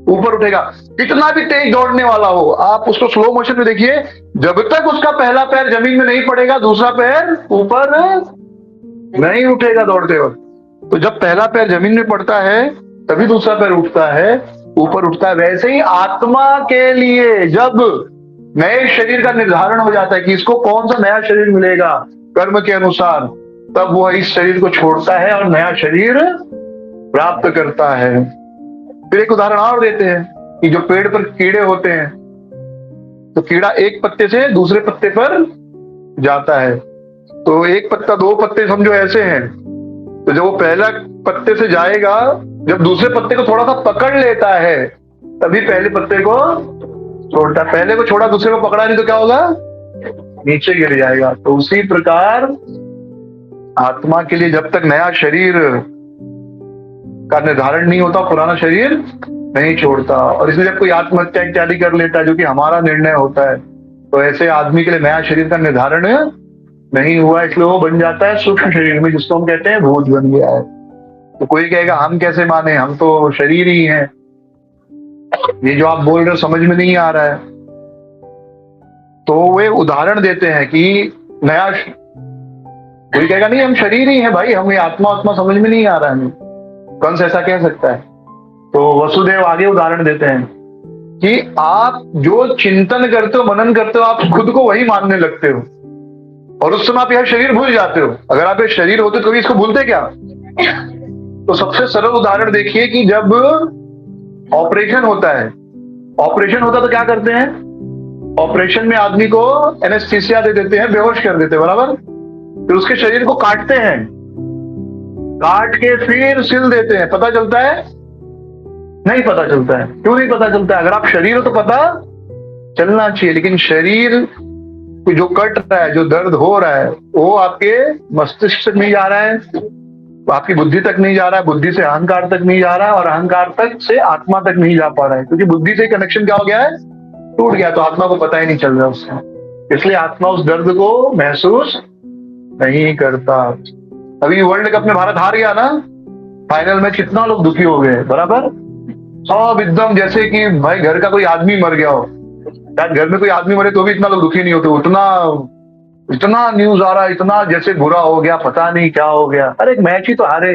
ऊपर उठेगा। कितना भी तेज दौड़ने वाला हो, आप उसको स्लो मोशन में देखिए, जब तक उसका पहला पैर जमीन में नहीं पड़ेगा दूसरा पैर ऊपर नहीं उठेगा दौड़ते वक्त। तो जब पहला पैर जमीन में पड़ता है तभी दूसरा पैर उठता है, ऊपर उठता है। वैसे ही आत्मा के लिए जब नए शरीर का निर्धारण हो जाता है कि इसको कौन सा नया शरीर मिलेगा कर्म के अनुसार, तब वह इस शरीर को छोड़ता है और नया शरीर प्राप्त करता है। फिर एक उदाहरण और देते हैं कि जो पेड़ पर कीड़े होते हैं, तो कीड़ा एक पत्ते से दूसरे पत्ते पर जाता है, तो एक पत्ता, 2 पत्ते समझो ऐसे हैं, तो जब वो पहला पत्ते से जाएगा, जब दूसरे पत्ते को थोड़ा सा पकड़ लेता है तभी पहले पत्ते को छोड़ता। पहले को छोड़ा, दूसरे को पकड़ा नहीं तो क्या होगा? नीचे गिर जाएगा। तो उसी प्रकार आत्मा के लिए जब तक नया शरीर का निर्धारण नहीं होता, पुराना शरीर नहीं छोड़ता। और इसलिए जब कोई आत्महत्या इत्यादि कर लेता है, जो कि हमारा निर्णय होता है, तो ऐसे आदमी के लिए नया शरीर का निर्धारण नहीं हुआ, इसलिए वो बन जाता है सूक्ष्म शरीर में, जिसको हम कहते हैं भूत बन गया है। तो कोई कहेगा हम कैसे माने, हम तो शरीर ही हैं, ये जो आप बोल रहे हो समझ में नहीं आ रहा है। तो वे उदाहरण देते हैं कि नया, कोई कहेगा नहीं हम शरीर ही हैं भाई, हमें आत्मा समझ में नहीं आ रहा है, कंस ऐसा कह सकता है। तो वसुदेव आगे उदाहरण देते हैं कि आप जो चिंतन करते हो, मनन करते हो, आप खुद को वही मानने लगते हो, और उस समय आप यह शरीर भूल जाते हो। अगर आप ये शरीर होते तो कभी इसको भूलते क्या? तो सबसे सरल उदाहरण देखिए कि जब ऑपरेशन होता है, तो क्या करते हैं? ऑपरेशन में आदमी को एनेस्थीसिया दे देते हैं, बेहोश कर देते हैं, बराबर? फिर उसके शरीर को काटते हैं, काट के फिर सिल देते हैं, पता चलता है? नहीं पता चलता है। क्यों नहीं पता चलता है? अगर आप शरीर हो तो पता चलना चाहिए, लेकिन शरीर जो कट रहा है, जो दर्द हो रहा है, वो आपके मस्तिष्क तक नहीं जा रहा है, आपकी बुद्धि तक नहीं जा रहा है, बुद्धि से अहंकार तक नहीं जा रहा है, और अहंकार तक से आत्मा तक नहीं जा पा रहा है, क्योंकि बुद्धि से कनेक्शन क्या हो गया है? टूट गया। तो आत्मा को पता ही नहीं चल रहा उससे, इसलिए आत्मा उस दर्द को महसूस नहीं करता। अभी वर्ल्ड कप में भारत हार गया ना, फाइनल में कितना लोग दुखी हो गए, बराबर? सब एकदम जैसे कि भाई घर का कोई आदमी मर गया हो। यार घर में कोई आदमी मरे तो भी इतना लोग दुखी नहीं होते, इतना न्यूज आ रहा है, इतना जैसे बुरा हो गया, पता नहीं क्या हो गया। अरे एक मैच ही तो हारे,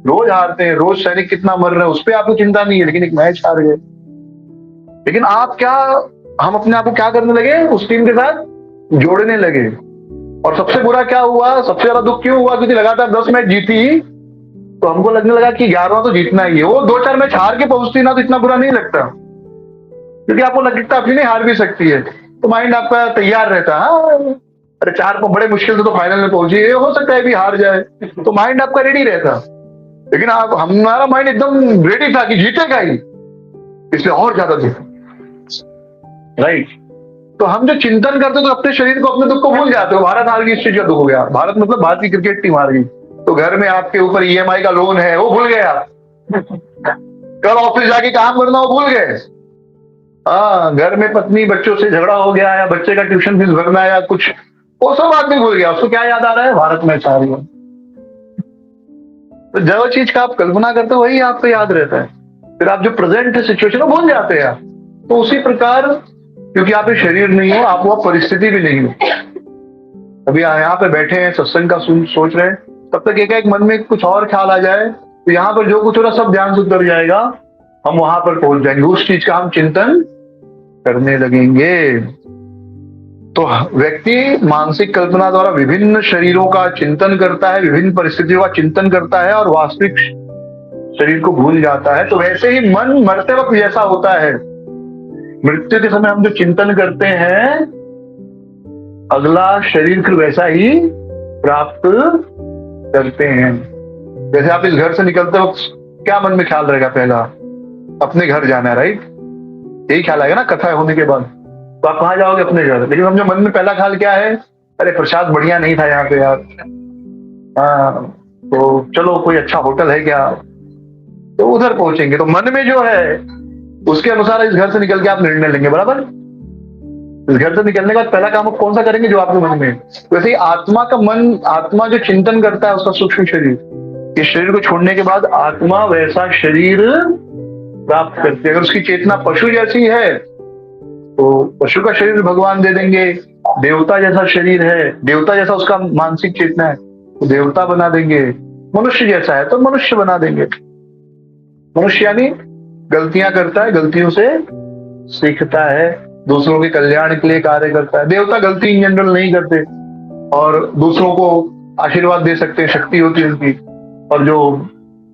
रोज हारते हैं, रोज सैनिक कितना मर रहे हैं, उस पर आपको चिंता नहीं है, लेकिन एक मैच हार गए। लेकिन हम अपने आप को क्या करने लगे? उस टीम के साथ जोड़ने लगे। और सबसे बुरा क्या हुआ, सबसे ज्यादा दुख क्यों हुआ? क्योंकि लगातार 10 मैच जीती, तो हमको लगने लगा कि 11वां तो जीतना ही है। वो 2-4 मैच हार के पहुंचती ना तो इतना बुरा नहीं लगता, क्योंकि आपको लगता है अपनी नहीं हार भी सकती है, तो माइंड आपका तैयार रहता है। हाँ, अरे 4 बड़े मुश्किल से तो फाइनल में पहुंची, ये हो सकता है भी हार जाए, तो माइंड आपका रेडी रहता। लेकिन हमारा माइंड एकदम रेडी था कि जीतेगा ही, इसलिए और ज्यादा जीता। राइट। तो हम जो चिंतन करते तो अपने शरीर को, अपने दुख को भूल जाते हो। भारत हार गई, इस चीज का दुख हो गया। भारत मतलब भारत की क्रिकेट टीम हार गई, तो घर में आपके ऊपर ईएमआई का लोन है, वो भूल गए आप। कल ऑफिस जाके काम करना, वो भूल गए। हाँ, घर में पत्नी बच्चों से झगड़ा हो गया, या बच्चे का ट्यूशन फीस भरना है, या कुछ, वो सब आदमी भूल गया। उसको क्या याद आ रहा है? भारत मैच आ रही है। तो जो चीज का आप कल्पना करते हो वही आपको याद रहता है। फिर आप जो प्रेजेंट सिचुएशन है भूल जाते हैं। तो उसी प्रकार, क्योंकि आप एक शरीर नहीं हो, आप वो परिस्थिति भी नहीं हो। अभी यहाँ पे बैठे हैं, सत्संग का सोच रहे हैं, तब तक एक मन में कुछ और ख्याल आ जाए, तो यहाँ पर जो कुछ हो रहा सब ध्यान से उतर जाएगा, हम वहां पर पहुंच जाएंगे, उस चीज का हम चिंतन करने लगेंगे। तो व्यक्ति मानसिक कल्पना द्वारा विभिन्न शरीरों का चिंतन करता है, विभिन्न परिस्थितियों का चिंतन करता है, और वास्तविक शरीर को भूल जाता है। तो वैसे ही मन मरते वक्त जैसा होता है, मृत्यु के समय हम जो चिंतन करते हैं, अगला शरीर फिर वैसा ही प्राप्त करते हैं। जैसे आप इस घर से निकलते वक्त क्या मन में ख्याल रहेगा? पहला अपने घर जाना है, राइट? यही ख्याल आएगा ना कथा होने के बाद। तो आप कहाँ जाओगे? अपने घर। लेकिन समझो मन में पहला ख्याल क्या है? अरे प्रसाद बढ़िया नहीं था यहाँ पे यार, हाँ तो चलो कोई अच्छा होटल है क्या, तो उधर पहुंचेंगे। तो मन में जो है उसके अनुसार इस घर से निकल के आप निर्णय लेंगे, बराबर? इस घर से निकलने के बाद पहला काम आप कौन सा करेंगे? जो आपके मन में। वैसे ही आत्मा का मन, आत्मा जो चिंतन करता है उसका सूक्ष्म शरीर, इस शरीर को छोड़ने के बाद आत्मा वैसा शरीर प्राप्त करती है। अगर उसकी चेतना पशु जैसी है तो पशु का शरीर भगवान दे देंगे। देवता जैसा शरीर है, देवता जैसा उसका मानसिक चेतना है, तो देवता बना देंगे। मनुष्य जैसा है तो मनुष्य बना देंगे। मनुष्य यानी गलतियां करता है, गलतियों से सीखता है, दूसरों के कल्याण के लिए कार्य करता है। देवता गलती इन जनरल नहीं करते और दूसरों को आशीर्वाद दे सकते हैं, शक्ति होती है उनकी। और जो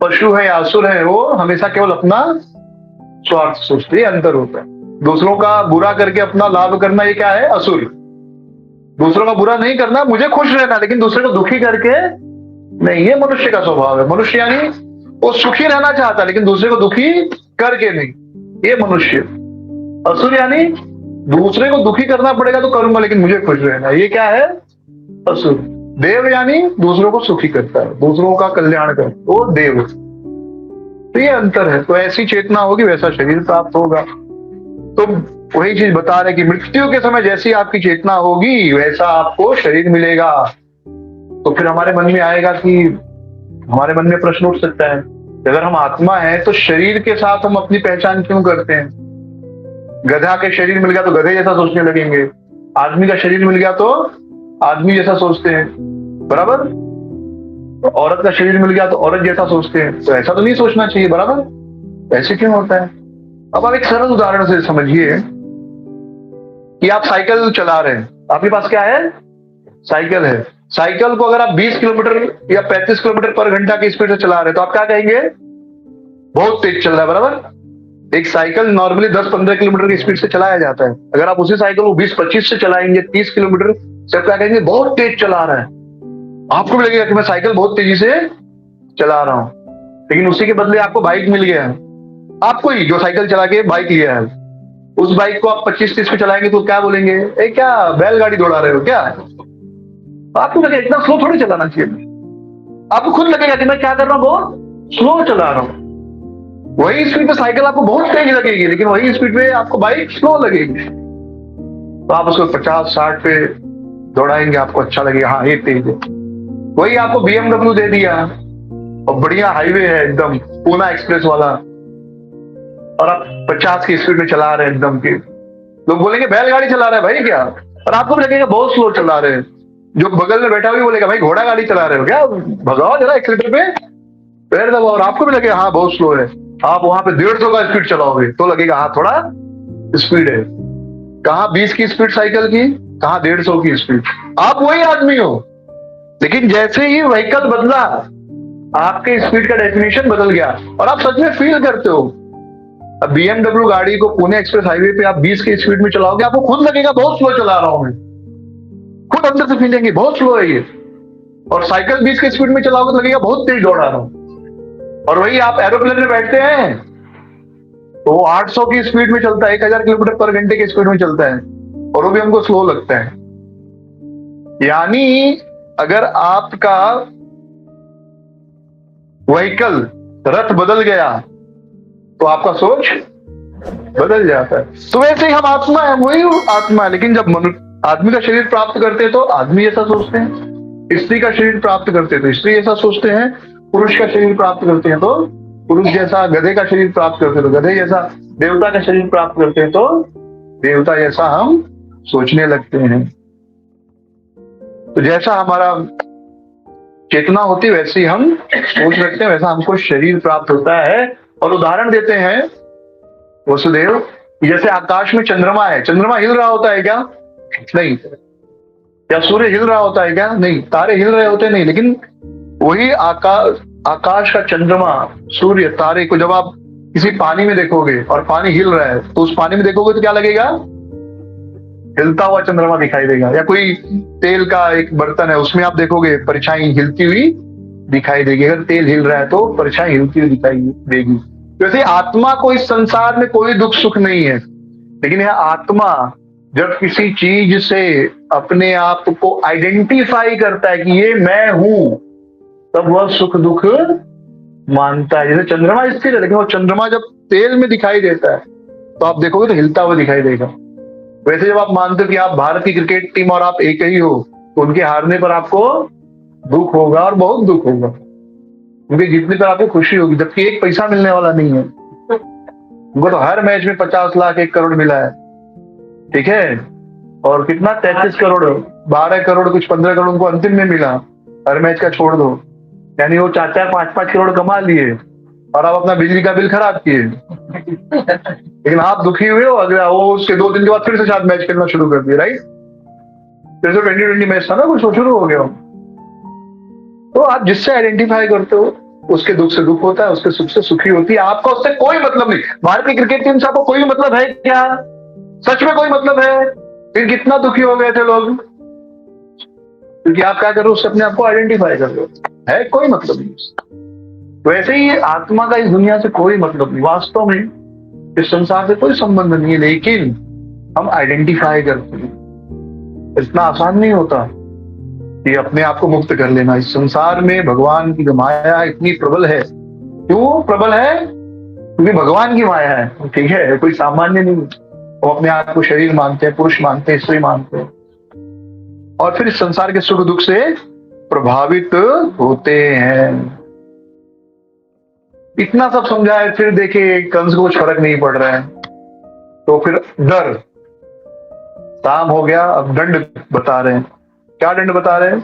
पशु है या असुर है, वो हमेशा केवल अपना स्वार्थ सोचते हैं, अंतर होता है। दूसरों का बुरा करके अपना लाभ करना, ये क्या है? असुर। दूसरों का बुरा नहीं करना, मुझे खुश रहना, लेकिन दूसरे को दुखी करके नहीं, ये मनुष्य का स्वभाव है। मनुष्य यानी वो सुखी रहना चाहता है लेकिन दूसरे को दुखी करके नहीं, ये मनुष्य। असुर यानी दूसरे को दुखी करना पड़ेगा तो करूंगा लेकिन मुझे खुश रहना, ये क्या है? असुर। देव यानी दूसरों को सुखी करता है, दूसरों का कल्याण करता है, वो देव। तो ये अंतर है। तो ऐसी चेतना होगी वैसा शरीर प्राप्त होगा। तो वही चीज बता रहे कि मृत्यु के समय जैसी आपकी चेतना होगी वैसा आपको शरीर मिलेगा। तो फिर हमारे मन में आएगा कि, हमारे मन में प्रश्न उठ सकता है, अगर हम आत्मा है तो शरीर के साथ हम अपनी पहचान क्यों करते हैं? गधा के शरीर मिल गया तो गधे जैसा सोचने लगेंगे, आदमी का शरीर मिल गया तो आदमी जैसा सोचते हैं, बराबर? तो औरत का शरीर मिल गया तो औरत जैसा सोचते हैं। तो ऐसा तो नहीं सोचना चाहिए, बराबर? ऐसे क्यों होता है? अब आप एक सरल उदाहरण से समझिए कि आप साइकिल चला रहे हैं, आपके पास क्या है? साइकिल है। साइकिल को अगर आप 20 किलोमीटर या 35 किलोमीटर पर घंटा की स्पीड से चला रहे हैं तो आप क्या कहेंगे? बहुत तेज चल रहा है, बराबर? एक साइकिल नॉर्मली 10-15 किलोमीटर की स्पीड से चलाया जाता है। अगर आप उसी साइकिल को 20-25 से चलाएंगे, 30 किलोमीटर से, क्या कहेंगे? बहुत तेज चला रहा है। आपको भी लगेगा कि मैं साइकिल बहुत तेजी से चला रहा हूं। लेकिन उसी के बदले आपको बाइक मिल गया है, आपको ही जो साइकिल चला के बाइक लिया है, उस बाइक को आप 25-30 पे चलाएंगे तो क्या बोलेंगे? ए क्या बैलगाड़ी दौड़ा रहे हो क्या? आपको लगेगा इतना स्लो थोड़ी चलाना चाहिए। आपको खुद लगेगा कि मैं क्या कर रहा हूं? बहुत स्लो चला रहा हूं। वही स्पीड पे साइकिल आपको बहुत तेज लगेगी लेकिन वही स्पीड पे आपको बाइक स्लो लगेगी। तो आप उसको 50-60 पे दौड़ाएंगे, आपको अच्छा लगेगा, हाँ ये तेज है। वही आपको BMW दे दिया और बढ़िया हाईवे है एकदम, पूना एक्सप्रेस वाला, और आप 50 की स्पीड में चला रहे हैं एकदम की, लोग बोलेंगे बैलगाड़ी चला रहा है भाई क्या? और आपको भी लगेगा बहुत स्लो चला रहे हैं। जो बगल में बैठा हुआ बोलेगा भाई घोड़ा गाड़ी चला रहे हो क्या, भगाओ जरा एक्सीलेटर पे पैर दबाओ। और आपको भी लगेगा हाँ बहुत स्लो है। आप वहां पे 150 का स्पीड चलाओगे तो लगेगा हाँ थोड़ा स्पीड है। कहाँ 20 की स्पीड साइकिल की, कहाँ 150 की स्पीड। आप वही आदमी हो लेकिन जैसे ही व्हीकल बदला आपके स्पीड का डेफिनेशन बदल गया और आप सच में फील करते हो। अब BMW गाड़ी को पुणे एक्सप्रेस हाईवे पे आप 20 की स्पीड में चलाओगे, आपको खुद लगेगा बहुत स्लो चला रहा हूं मैं, खुद अंदर से फीलेंगे बहुत स्लो है ये। और साइकिल 20 की स्पीड में चलाओगे तो लगेगा बहुत तेज दौड़ा रहा हूं। और वही आप एरोप्लेन में बैठते हैं तो वो 800 की स्पीड में चलता है, 1000 किलोमीटर पर घंटे की स्पीड में चलता है, और वो भी हमको स्लो लगता है। यानी अगर आपका व्हीकल रथ बदल गया तो आपका सोच बदल जाता है। तो वैसे ही हम आत्मा है, वही आत्मा है। लेकिन जब आदमी का शरीर प्राप्त करते हैं तो आदमी ऐसा सोचते हैं, स्त्री का शरीर प्राप्त करते हैं तो स्त्री ऐसा सोचते हैं, पुरुष का शरीर प्राप्त करते हैं तो पुरुष जैसा, गधे का शरीर प्राप्त करते हैं तो गधे जैसा, देवता का शरीर प्राप्त करते हैं तो देवता जैसा हम सोचने लगते हैं। तो जैसा हमारा चेतना होती है वैसे ही हम सोच रखते हैं, वैसा हमको शरीर प्राप्त होता है। और उदाहरण देते हैं वसुदेव, जैसे आकाश में चंद्रमा है, चंद्रमा हिल रहा होता है क्या? नहीं। क्या सूर्य हिल रहा होता है क्या? नहीं। तारे हिल रहे होते नहीं। लेकिन वही आकाश का चंद्रमा, सूर्य, तारे को जब आप किसी पानी में देखोगे और पानी हिल रहा है तो उस पानी में देखोगे तो क्या लगेगा? हिलता हुआ चंद्रमा दिखाई देगा। या कोई तेल का एक बर्तन है, उसमें आप देखोगे परछाई हिलती हुई दिखाई देगी। अगर तेल हिल रहा है तो परछाई हिलती हुई दिखाई देगी। वैसे आत्मा को इस संसार में कोई दुख सुख नहीं है, लेकिन यह आत्मा जब किसी चीज से अपने आप को आइडेंटिफाई करता है कि ये मैं हूं, तब वह सुख दुख मानता है। जैसे चंद्रमा स्थिर है, लेकिन वो चंद्रमा जब तेल में दिखाई देता है तो आप देखोगे तो हिलता हुआ दिखाई देगा। वैसे जब आप मानते हो कि आप भारत की क्रिकेट टीम और आप एक ही हो, तो उनके हारने पर आपको दुख होगा, और बहुत दुख होगा। उनके जीतने पर आपको खुशी होगी, जबकि एक पैसा मिलने वाला नहीं है। उनको तो हर मैच में 50 लाख 1 करोड़ मिला है, ठीक है। और कितना 33 करोड़, 12 करोड़, कुछ 15 करोड़ उनको अंतिम में मिला, हर मैच का छोड़ दो। यानी वो 4-4, 5-5 करोड़ कमा लिए और आप अपना बिजली का बिल खराब किए। लेकिन आप दुखी हुए हो, अगला वो उसके 2 दिन के बाद फिर से शायद मैच खेलना शुरू कर दिया, राइट? फिर से 2020 मैच था ना, कुछ शुरू हो गया। तो आप जिससे आइडेंटिफाई करते हो उसके दुख से दुख होता है, उसके सुख से सुखी होती है। आपका उससे कोई मतलब नहीं। भारतीय क्रिकेट टीम से आपको कोई मतलब है क्या? सच में कोई मतलब है? फिर कितना दुखी हो गए थे लोग, क्योंकि आप क्या कर रहे हो, उससे अपने आप को आइडेंटिफाई कर रहे हो। है कोई मतलब नहीं। वैसे ही आत्मा का इस दुनिया से कोई मतलब नहीं, वास्तव में इस संसार से कोई संबंध नहीं है, लेकिन हम आइडेंटिफाई करते हैं। इतना आसान नहीं होता कि अपने आप को मुक्त कर लेना। इस संसार में भगवान की माया इतनी प्रबल है। क्यों प्रबल है? क्योंकि भगवान की माया है, ठीक है, कोई सामान्य नहीं। वो अपने आप को शरीर मानते हैं, पुरुष मानते हैं, स्त्री मानते हैं, और फिर इस संसार के सुख दुख से प्रभावित होते हैं। इतना सब समझाए, फिर देखे कंस को कुछ फर्क नहीं पड़ रहा है, तो फिर डर, काम हो गया। अब दंड बता रहे हैं। क्या दंड बता रहे हैं?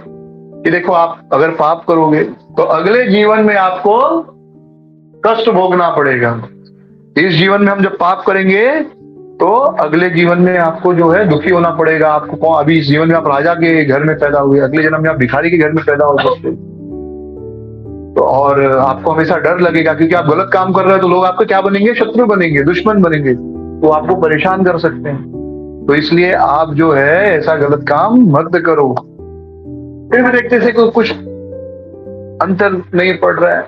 कि देखो, आप अगर पाप करोगे तो अगले जीवन में आपको कष्ट भोगना पड़ेगा। इस जीवन में हम जब पाप करेंगे तो अगले जीवन में आपको जो है दुखी होना पड़ेगा। आपको कौन, अभी इस जीवन में आप राजा के घर में पैदा हुए, अगले जन्म में आप भिखारी के घर में पैदा हो सकते। तो और आपको हमेशा डर लगेगा, क्योंकि आप गलत काम कर रहे हो तो लोग आपके क्या बनेंगे? शत्रु बनेंगे, दुश्मन बनेंगे, तो आपको परेशान कर सकते हैं। तो इसलिए आप जो है ऐसा गलत काम मत करो। फिर भी देखते से कुछ अंतर नहीं पड़ रहा है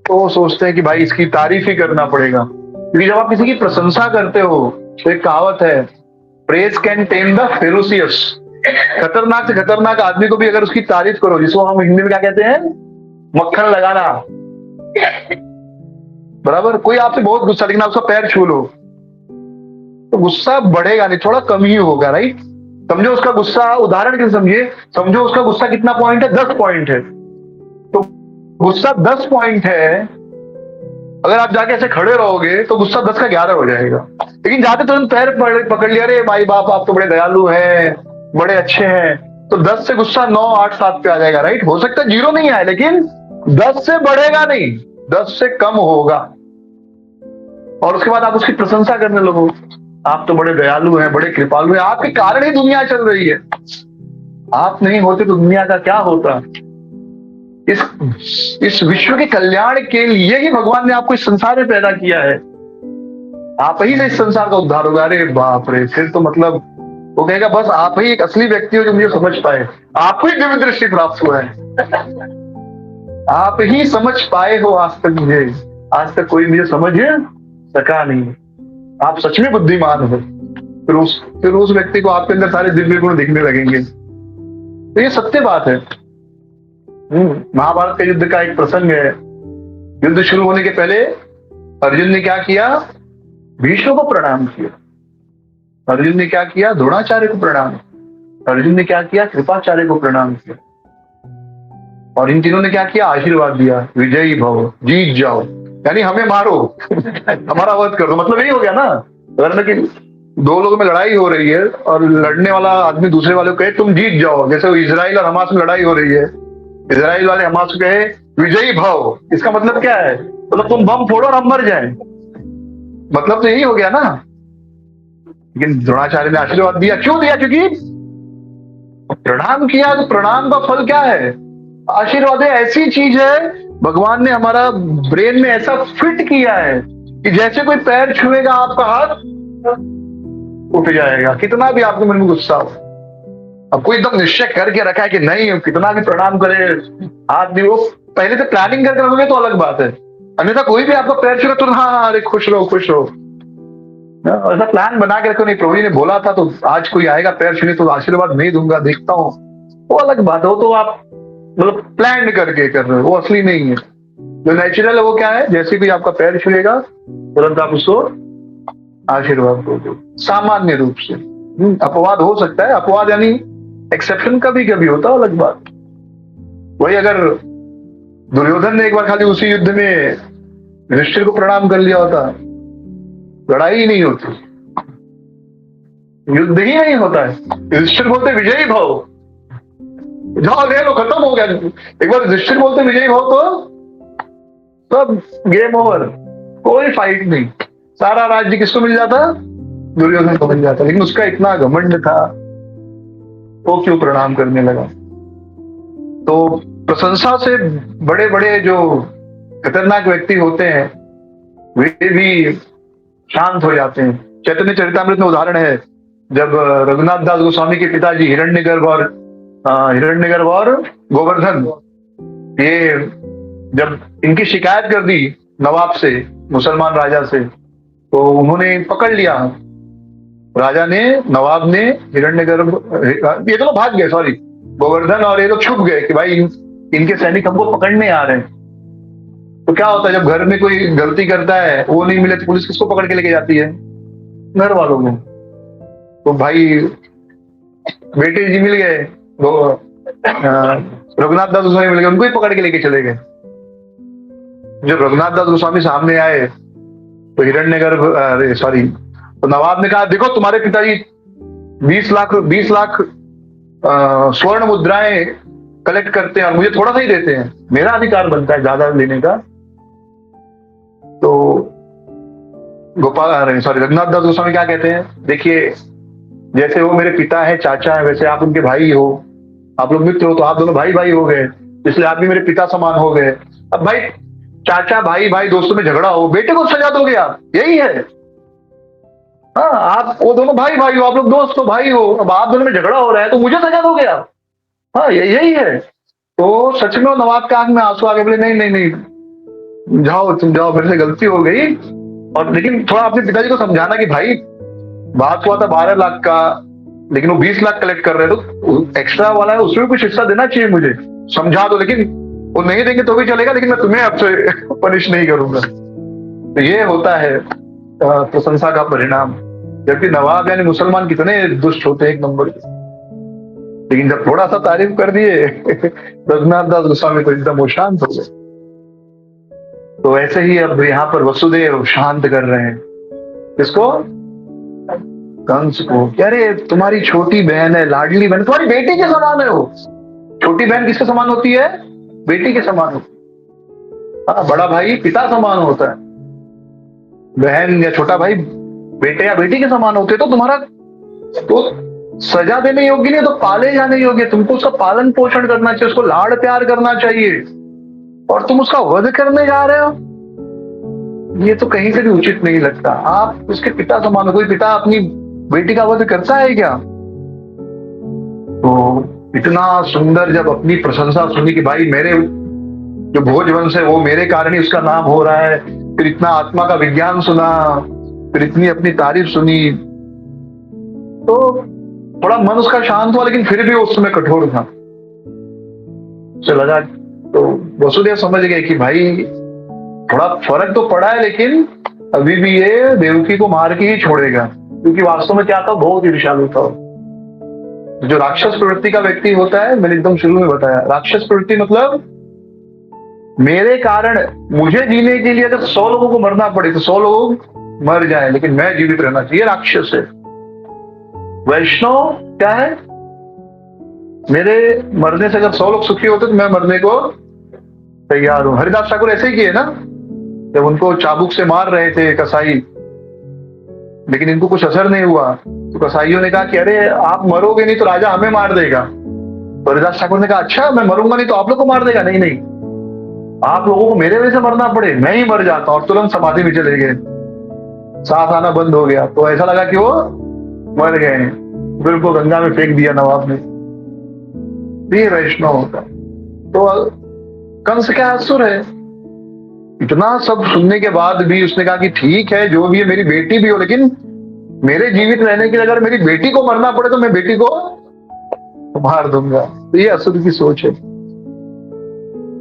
तो वो सोचते हैं कि भाई इसकी तारीफ ही करना पड़ेगा। क्योंकि जब आप किसी की प्रशंसा करते हो तो एक कहावत है, praise can time the ferocious. खतरनाक से खतरनाक आदमी को भी अगर उसकी तारीफ करो, जिसको हम हिंदी में क्या कहते हैं, मक्खन लगाना, बराबर। कोई आपसे बहुत गुस्सा, लेकिन आप उसका पैर छू लो तो गुस्सा बढ़ेगा नहीं, थोड़ा कम ही होगा, राइट? समझो उसका गुस्सा, उदाहरण के समझिए, समझो उसका गुस्सा कितना पॉइंट है? 10 पॉइंट है। तो गुस्सा 10 पॉइंट है, अगर आप जाके ऐसे खड़े रहोगे तो गुस्सा 10 का 11 हो जाएगा। लेकिन जाते तुरंत पैर पकड़ लिया, अरे भाई बाप आप तो बड़े दयालु हैं, बड़े अच्छे हैं, तो 10 से गुस्सा 9, 8, 7 पे आ जाएगा, राइट? हो सकता है 0 नहीं आए, लेकिन 10 से बढ़ेगा नहीं, 10 से कम होगा। और उसके बाद आप उसकी प्रशंसा करने लगो, आप तो बड़े दयालु हैं, बड़े कृपालु हैं, आपके कारण ही दुनिया चल रही है। आप नहीं होते तो दुनिया का क्या होता? इस विश्व के कल्याण के लिए ही भगवान ने आपको इस संसार में पैदा किया है। आप ही से इस संसार का उद्धार होगा। अरे बाप रे, फिर तो मतलब वो कहेगा बस आप ही एक असली व्यक्ति हो जो मुझे समझ पाए, आपको ही दिव्य दृष्टि प्राप्त हुआ है, आप ही समझ पाए हो। आज तक कोई मुझे समझ सका नहीं। आप सच में बुद्धिमान हो, फिर उस व्यक्ति को आपके अंदर सारे दिव्य गुण दिखने लगेंगे। तो ये सत्य बात है। महाभारत के युद्ध का एक प्रसंग है। युद्ध शुरू होने के पहले अर्जुन ने क्या किया? भीष्म को प्रणाम किया। अर्जुन ने क्या किया? द्रोणाचार्य को प्रणाम। अर्जुन ने क्या किया? कृपाचार्य को प्रणाम किया। और इन तीनों ने क्या किया? आशीर्वाद दिया, विजयी भव, जीत जाओ, यानी हमें मारो हमारा वध कर दो। मतलब यही हो गया ना, अगर कि दो लोगों में लड़ाई हो रही है और लड़ने वाला आदमी दूसरे वाले को कहे तुम जीत जाओ, जैसे इजराइल और हमास में लड़ाई हो रही है, इजराइल वाले हमास को कहे विजयी भव, इसका मतलब क्या है? मतलब तुम बम फोड़ो और हम मर जाएं, मतलब तो यही हो गया ना। लेकिन द्रोणाचार्य ने आशीर्वाद दिया। क्यों दिया? क्योंकि प्रणाम किया। तो प्रणाम का फल क्या है? आशीर्वाद है। ऐसी चीज है, भगवान ने हमारा ब्रेन में ऐसा फिट किया है कि जैसे कोई पैर छुएगा आपका हाथ उठ जाएगा, कितना भी आपके मन में गुस्सा हो। अब कोई एकदम निश्चय करके रखा है कि नहीं कितना भी प्रणाम करे हाथ भी, वो पहले से प्लानिंग करके रखोगे तो अलग बात है। अन्यथा कोई भी आपका पैर छुएगा तो हाँ अरे खुश रहो खुश रहो, ऐसा प्लान बना के रखो। नहीं, प्रभु जी ने बोला था तो आज कोई आएगा पैर छूने तो आशीर्वाद नहीं दूंगा, देखता हूँ, वो अलग बात है। वो तो आप मतलब प्लान करके कर रहे हो, वो असली नहीं है। जो नेचुरल है वो क्या है? जैसे भी आपका पैर छुएगा तुरंत आप उसको आशीर्वाद दो, सामान्य रूप से। अपवाद हो सकता है, अपवाद यानी एक्सेप्शन कभी कभी होता है, अलग बात। वही अगर दुर्योधन ने एक बार खाली उसी युद्ध में युधिष्ठिर को प्रणाम कर लिया होता, लड़ाई ही नहीं होती, युद्ध ही नहीं होता है। युधिष्ठिर बोलते विजयी भव, जाओ ले लो, खत्म हो गया। एक बार युधिष्ठिर बोलते विजयी भव तो सब गेम ओवर, कोई फाइट नहीं, सारा राज्य किसको मिल जाता? दुर्योधन को मिल जाता। लेकिन उसका इतना घमंड था, वो क्यों प्रणाम करने लगा? तो प्रशंसा से बड़े बड़े जो खतरनाक व्यक्ति होते हैं वे भी शांत हो जाते हैं। चैतन्य चरितामृत में उदाहरण है, जब रघुनाथ दास गोस्वामी के पिताजी हिरण्यगर्भ और गोवर्धन, ये जब इनकी शिकायत कर दी नवाब से, मुसलमान राजा से, तो उन्होंने पकड़ लिया। राजा ने, नवाब ने हिरण्यगर्भ, ये तो भाग गए, सॉरी, गोवर्धन और ये लोग छुप गए कि भाई इनके सैनिक हमको पकड़ने आ रहे हैं। तो क्या होता है जब घर में कोई गलती करता है, वो नहीं मिले तो पुलिस किसको पकड़ के लेके जाती है? घर वालों को। तो भाई बेटे जी मिल गए, रघुनाथ दास गोस्वामी मिल गए, उनको ही पकड़ के लेके चले गए। जब रघुनाथ दास गोस्वामी सामने आए तो हिरण्यगर्भ, सॉरी, तो नवाब ने कहा देखो तुम्हारे पिताजी 20 लाख स्वर्ण मुद्राएं कलेक्ट करते हैं और मुझे थोड़ा सा ही देते हैं, मेरा अधिकार बनता है ज्यादा लेने का। तो रघुनाथ दास गोस्वामी क्या कहते हैं? देखिए, जैसे वो मेरे पिता है, चाचा है, वैसे आप उनके भाई हो, आप लोग मित्र हो, तो आप दोनों भाई भाई हो गए, इसलिए आप भी मेरे पिता समान हो गए। अब भाई चाचा भाई दोस्तों में झगड़ा हो, बेटे को सजा दोगे आप, यही है। हाँ, आप वो दोनों भाई हो, आप लोग दोस्त हो, भाई हो, अब आप दोनों में झगड़ा हो रहा है तो मुझे सजा दोगे आप? हाँ, यही है। तो सच में नवाब के आंख में आंसू आ गए, बोले नहीं, जाओ तुम जाओ, मेरे से गलती हो गई। और लेकिन थोड़ा अपने पिताजी को समझाना कि भाई बात हुआ था 12 लाख का, लेकिन वो 20 लाख कलेक्ट कर रहे हैं, तो एक्स्ट्रा वाला है, उसमें कुछ हिस्सा देना चाहिए मुझे, समझा दो। लेकिन वो नहीं देंगे तो भी चलेगा, लेकिन मैं तुम्हें आपसे पनिश नहीं करूंगा। तो ये होता है प्रशंसा का परिणाम। जबकि नवाब यानी मुसलमान कितने दुष्ट होते हैं, एक नंबर के। लेकिन जब थोड़ा सा तारीफ कर दिए रघुनाथ दास गोस्वामी तो एकदम वो शांत हो गए। तो ऐसे ही अब यहाँ पर वसुदेव शांत कर रहे हैं किसको? कंस को। कह रहे तुम्हारी छोटी बहन है, लाडली बहन, तुम्हारी बेटी के समान है वो। छोटी बहन किसके समान होती है? बेटी के समान होती है। हाँ, बड़ा भाई पिता समान होता है, बहन या छोटा भाई बेटे या बेटी के समान होते। तो तुम्हारा तो सजा देने योग्य नहीं, तो पाले जाने योग्य। तुमको उसका पालन पोषण करना चाहिए, उसको लाड़ प्यार करना चाहिए, और तुम उसका वध करने जा रहे हो, ये तो कहीं से भी उचित नहीं लगता। आप उसके पिता समान हो। कोई पिता अपनी बेटी का वध करता है क्या? तो इतना सुंदर जब अपनी प्रशंसा सुनी कि भाई मेरे जो भोजवंश है वो मेरे कारण ही उसका नाम हो रहा है, फिर इतना आत्मा का विज्ञान सुना, फिर इतनी अपनी तारीफ सुनी, तो थोड़ा मन उसका शांत हुआ, लेकिन फिर भी उस समय कठोर था। उसे लगा, तो वसुदेव समझ गए कि भाई थोड़ा फर्क तो पड़ा है, लेकिन अभी भी ये देवकी को मार के ही छोड़ेगा, क्योंकि वास्तव में क्या था, बहुत ईर्ष्यालु था। जो राक्षस प्रवृत्ति का व्यक्ति होता है, मैंने एकदम शुरू में बताया, राक्षस प्रवृत्ति मतलब मेरे कारण, मुझे जीने के लिए अगर 100 लोगों को मरना पड़े तो 100 लोग मर जाए, लेकिन मैं जीवित रहना चाहिए, राक्षस है। वैष्णव क्या है, मेरे मरने से अगर 100 लोग सुखी होते तो मैं मरने को तैयार हूं। हरिदास ठाकुर ऐसे ही किए ना, जब उनको चाबुक से मार रहे थे कसाई, लेकिन इनको कुछ असर नहीं हुआ, तो कसाईयों ने कहा कि अरे आप मरोगे नहीं तो राजा हमें मार देगा। तो हरिदास ठाकुर ने कहा अच्छा, मैं मरूंगा नहीं तो आप लोग को मार देगा? नहीं नहीं, आप लोगों को मेरे वजह से मरना पड़े, मैं ही मर जाता। और तुरंत समाधि में चले गए, सांस आना बंद हो गया, तो ऐसा लगा कि वो मर गए। फिर उनको गंगा में फेंक दिया नवाब ने। ये वैष्णव होता। तो कंस क्या असुर है, इतना सब सुनने के बाद भी उसने कहा कि ठीक है, जो भी है, मेरी बेटी भी हो, लेकिन मेरे जीवित रहने के लिए अगर मेरी बेटी को मरना पड़े तो मैं बेटी को मार दूंगा। तो ये असुर की सोच है।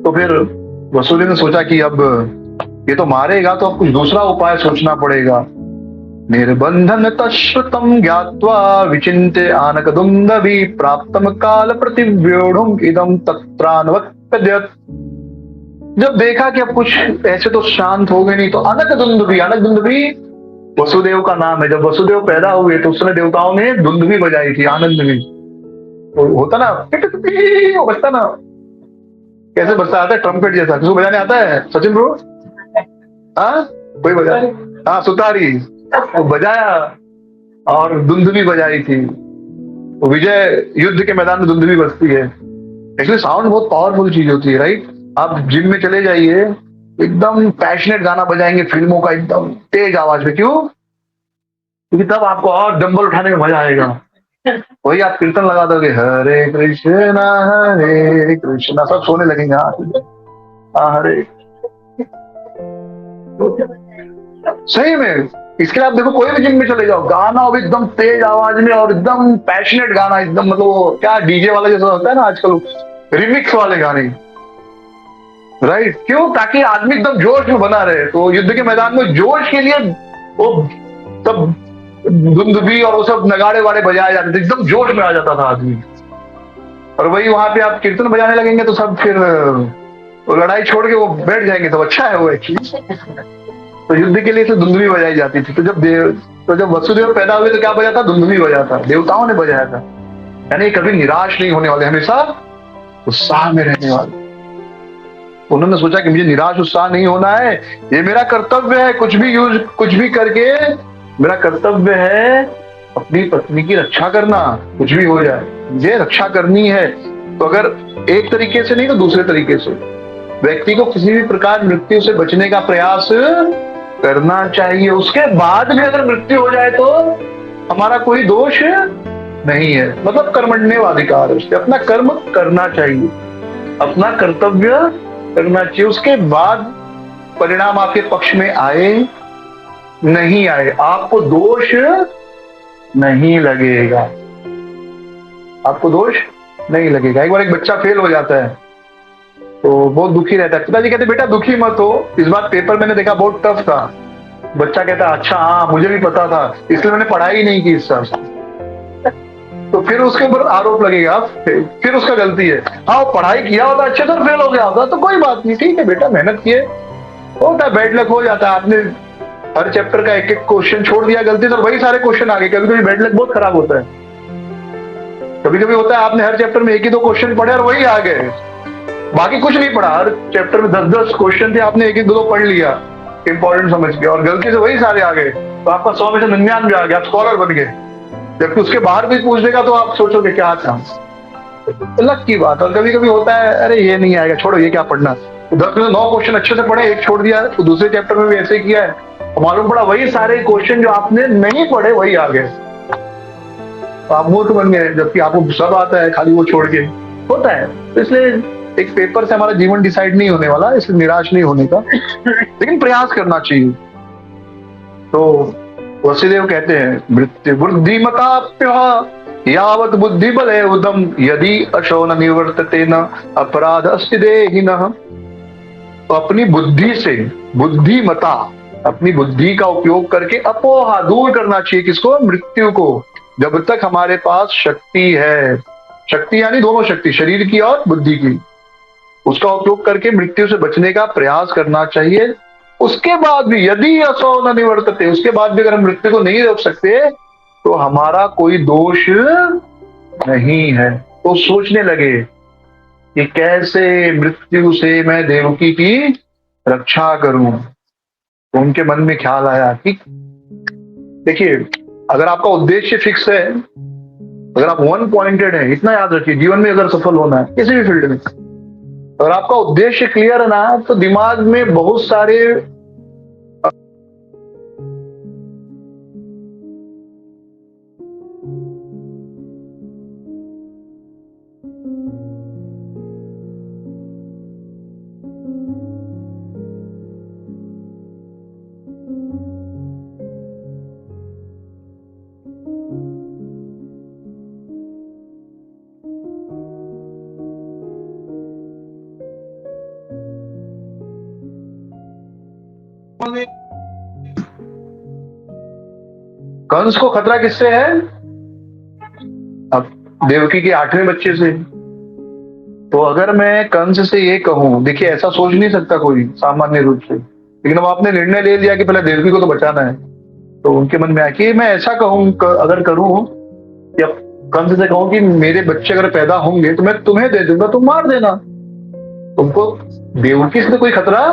तो फिर वसुदेव ने सोचा कि अब ये तो मारेगा, तो अब कुछ दूसरा उपाय सोचना पड़ेगा। निर्बंधन तश्रुतम ज्ञात्वा विचिन्त्य आनकदुंदभि प्राप्तम काल प्रतिव्यूढ़ुम इदं तत्रान्वत्यद्यत। जब देखा कि अब कुछ ऐसे तो शांत हो गए नहीं, तो अनकदुंदुभि, अनकदुंदुभि वसुदेव का नाम है। जब वसुदेव पैदा हुए तो उसने देवताओं ने दुंदुभि बजाई थी, आनंद में। तो होता ना, वो बजता ना, कैसे बजता, आता है ट्रम्पेट जैसा, किसको बजाने आता है? सचिन ब्रो, हाँ कोई बजा, हाँ सुतारी, वो बजाया और दुंदुभी बजाई थी। वो विजय युद्ध के मैदान में दुंदुभी बजती है। एक्चुअली साउंड बहुत पावरफुल चीज होती है, राइट? आप जिम में चले जाइए, एकदम पैशनेट गाना बजाएंगे फिल्मों का, एकदम तेज आवाज में। क्यों? क्योंकि तब आपको और डंबल उठाने में मजा आएगा। वही आप कीर्तन लगा दोगे, हरे कृष्णा, सब सोने लगेंगे। हाँ हरे, सही में। इसके लिए आप देखो, कोई भी जिम में चले जाओ, गाना हो एकदम तेज आवाज में और एकदम पैशनेट गाना, एकदम मतलब क्या डीजे वाला जैसा होता है ना आजकल, रिमिक्स वाले गाने, राइट? क्यों? ताकि आदमी एकदम जोश में बना रहे। तो युद्ध के मैदान में जोश के लिए वो सब दुंदुभी और वो सब नगाड़े वाड़े बजाए जाते थे, एकदम जोश में आ जाता था आदमी। और वही वहां पे आप कीर्तन बजाने लगेंगे तो सब फिर वो लड़ाई छोड़ के वो बैठ जाएंगे, तो अच्छा है वो एक्चुअली। तो युद्ध के लिए तो दुंदुभी बजाई जाती थी। तो जब वसुदेव पैदा हुए तो क्या बजा था? दुंदुभी बजा था, देवताओं ने बजाया था। यानी कभी निराश नहीं होने वाले, हमेशा उत्साह में रहने वाले। उन्होंने सोचा कि मुझे निराश उत्साह नहीं होना है, ये मेरा कर्तव्य है, कुछ भी करके मेरा कर्तव्य है अपनी पत्नी की रक्षा करना, कुछ भी हो जाए मुझे रक्षा करनी है। तो अगर एक तरीके से नहीं तो दूसरे तरीके से व्यक्ति को किसी भी प्रकार मृत्यु से बचने का प्रयास करना चाहिए। उसके बाद भी अगर मृत्यु हो जाए तो हमारा कोई दोष नहीं है, मतलब कर्मण्येवाधिकार, उससे अपना कर्म करना चाहिए, अपना कर्तव्य करना चाहिए। उसके बाद परिणाम आपके पक्ष में आए नहीं आए, आपको दोष नहीं लगेगा, आपको दोष नहीं लगेगा। एक बार एक बच्चा फेल हो जाता है तो बहुत दुखी रहता है। पिताजी कहते बेटा दुखी मत हो, इस बार पेपर मैंने देखा बहुत टफ था। बच्चा कहता अच्छा हाँ मुझे भी पता था, इसलिए मैंने पढ़ाई नहीं की इस साल। तो फिर उसके ऊपर आरोप लगेगा, फिर उसका गलती है। हाँ वो पढ़ाई किया होता अच्छे से, फेल हो गया होता तो कोई बात नहीं, ठीक है बेटा मेहनत किए, होता है, बैड लक हो जाता है। आपने हर चैप्टर का एक एक क्वेश्चन छोड़ दिया गलती से, वही सारे क्वेश्चन आ गए। कभी कभी बैड लक बहुत खराब होता है। कभी कभी होता है आपने हर चैप्टर में एक ही दो क्वेश्चन पढ़े और वही आ गए, बाकी कुछ नहीं पढ़ा। हर चैप्टर में 10-10 क्वेश्चन थे, आपने एक एक दो पढ़ लिया इंपॉर्टेंट समझ के, और गलती से वही सारे आ गए, तो आपका 100 में से 99 आ गया, आप स्कॉलर बन गए। जबकि उसके बाहर भी पूछ देगा तो आप सोचोगे क्या था, लक की बात। और कभी कभी होता है अरे ये नहीं आएगा, छोड़ो ये क्या पढ़ना, 10 में से 9 क्वेश्चन अच्छे से पढ़े, एक छोड़ दिया, तो दूसरे चैप्टर में भी ऐसे ही किया है, मालूम पड़ा वही सारे क्वेश्चन जो आपने नहीं पढ़े वही आ गए, तो आप मूर्ख बन गए, जबकि आपको सब आता है, खाली वो छोड़ के। होता है। तो इसलिए एक पेपर से हमारा जीवन डिसाइड नहीं होने वाला, इसलिए निराश नहीं होने का, लेकिन प्रयास करना चाहिए। तो वसुदेव कहते हैं मृत्यु बुद्धिमताप्य यावत बुद्धि बले उदम यदि अशो न निवर्तते न अपराध अस्ति देहिनः। तो अपनी बुद्धि से, बुद्धिमता, अपनी बुद्धि का उपयोग करके अपोहा दूर करना चाहिए किसको? मृत्यु को। जब तक हमारे पास शक्ति है, शक्ति यानी दोनों शक्ति, शरीर की और बुद्धि की, उसका उपयोग करके मृत्यु से बचने का प्रयास करना चाहिए। उसके बाद भी यदि असो न निवर्तते, उसके बाद भी अगर हम मृत्यु को नहीं रोक सकते तो हमारा कोई दोष नहीं है। तो सोचने लगे कि कैसे मृत्यु से मैं देवकी की रक्षा करूं। तो उनके मन में ख्याल आया कि देखिए, अगर आपका उद्देश्य फिक्स है, अगर आप वन पॉइंटेड है, इतना याद रखिए, जीवन में अगर सफल होना है किसी भी फील्ड में, अगर आपका उद्देश्य क्लियर है ना, तो दिमाग में बहुत सारे कंस को खतरा किससे है? अब देवकी के 8वें बच्चे से। तो अगर मैं कंस से ये कहूं, देखिए ऐसा सोच नहीं सकता कोई सामान्य रूप से, लेकिन अब आपने निर्णय ले लिया कि पहले देवकी को तो बचाना है, तो उनके मन में आया कि मैं ऐसा कहूं, अगर करूं या कंस से कहूं कि मेरे बच्चे अगर पैदा होंगे तो मैं तुम्हें दे दूंगा, तुम मार देना। तुमको देवकी से कोई खतरा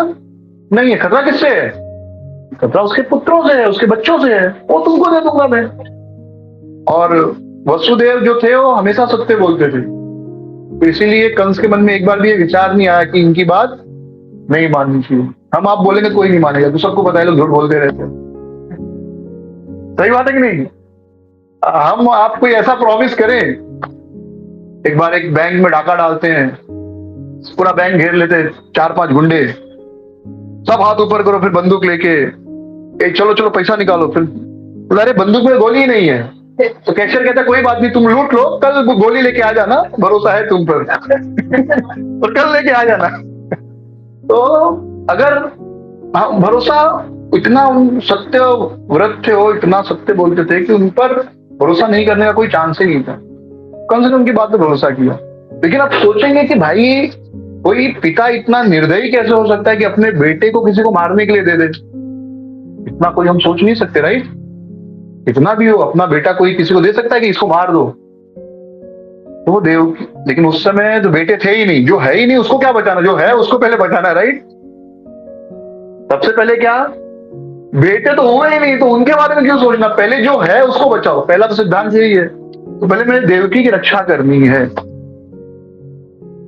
नहीं है। खतरा किससे है? खतरा उसके पुत्रों से है, उसके बच्चों से है, वो तुमको दे दूंगा मैं। और वसुदेव जो थे वो हमेशा सत्य बोलते थे, तो इसीलिए कंस के मन में एक बार भी ये विचार नहीं आया कि इनकी बात नहीं माननी चाहिए। हम आप बोलेंगे कोई नहीं मानेगा, तो सबको पता है लोग झूठ बोलते रहते हैं। सही बात है कि नहीं? हम आपको ऐसा प्रॉमिस करें, एक बार एक बैंक में डाका डालते हैं, पूरा बैंक घेर लेते हैं 4-5 गुंडे, सब हाथ ऊपर करो, फिर बंदूक लेके चलो चलो पैसा निकालो। फिर बोला अरे बंदूक में गोली ही नहीं है। तो कैशियर कहता है कोई बात नहीं, तुम लूट लो, कल गोली लेके आ जाना, भरोसा है तुम पर। तो कल लेके आ जाना। तो अगर हम भरोसा, इतना सत्य व्रत थे वो, इतना सत्य बोलते थे कि उन पर भरोसा नहीं करने का कोई चांस ही नहीं था। कम से कम उनकी बात पर भरोसा किया। लेकिन आप सोचेंगे कि भाई कोई पिता इतना निर्दयी कैसे हो सकता है कि अपने बेटे को किसी को मारने के लिए दे दे? इतना कोई हम सोच नहीं सकते, राइट? इतना भी हो, अपना बेटा कोई किसी को दे सकता है कि इसको मार दो? तो वो देव, लेकिन उस समय तो बेटे थे ही नहीं, जो है ही नहीं उसको क्या बचाना, जो है उसको पहले बचाना, राइट? सबसे पहले क्या, बेटे तो हुए ही नहीं, तो उनके बारे में क्यों सोचना, पहले जो है उसको बचाओ। पहला तो सिद्धांत यही है। तो पहले मैंने देवकी की रक्षा करनी है,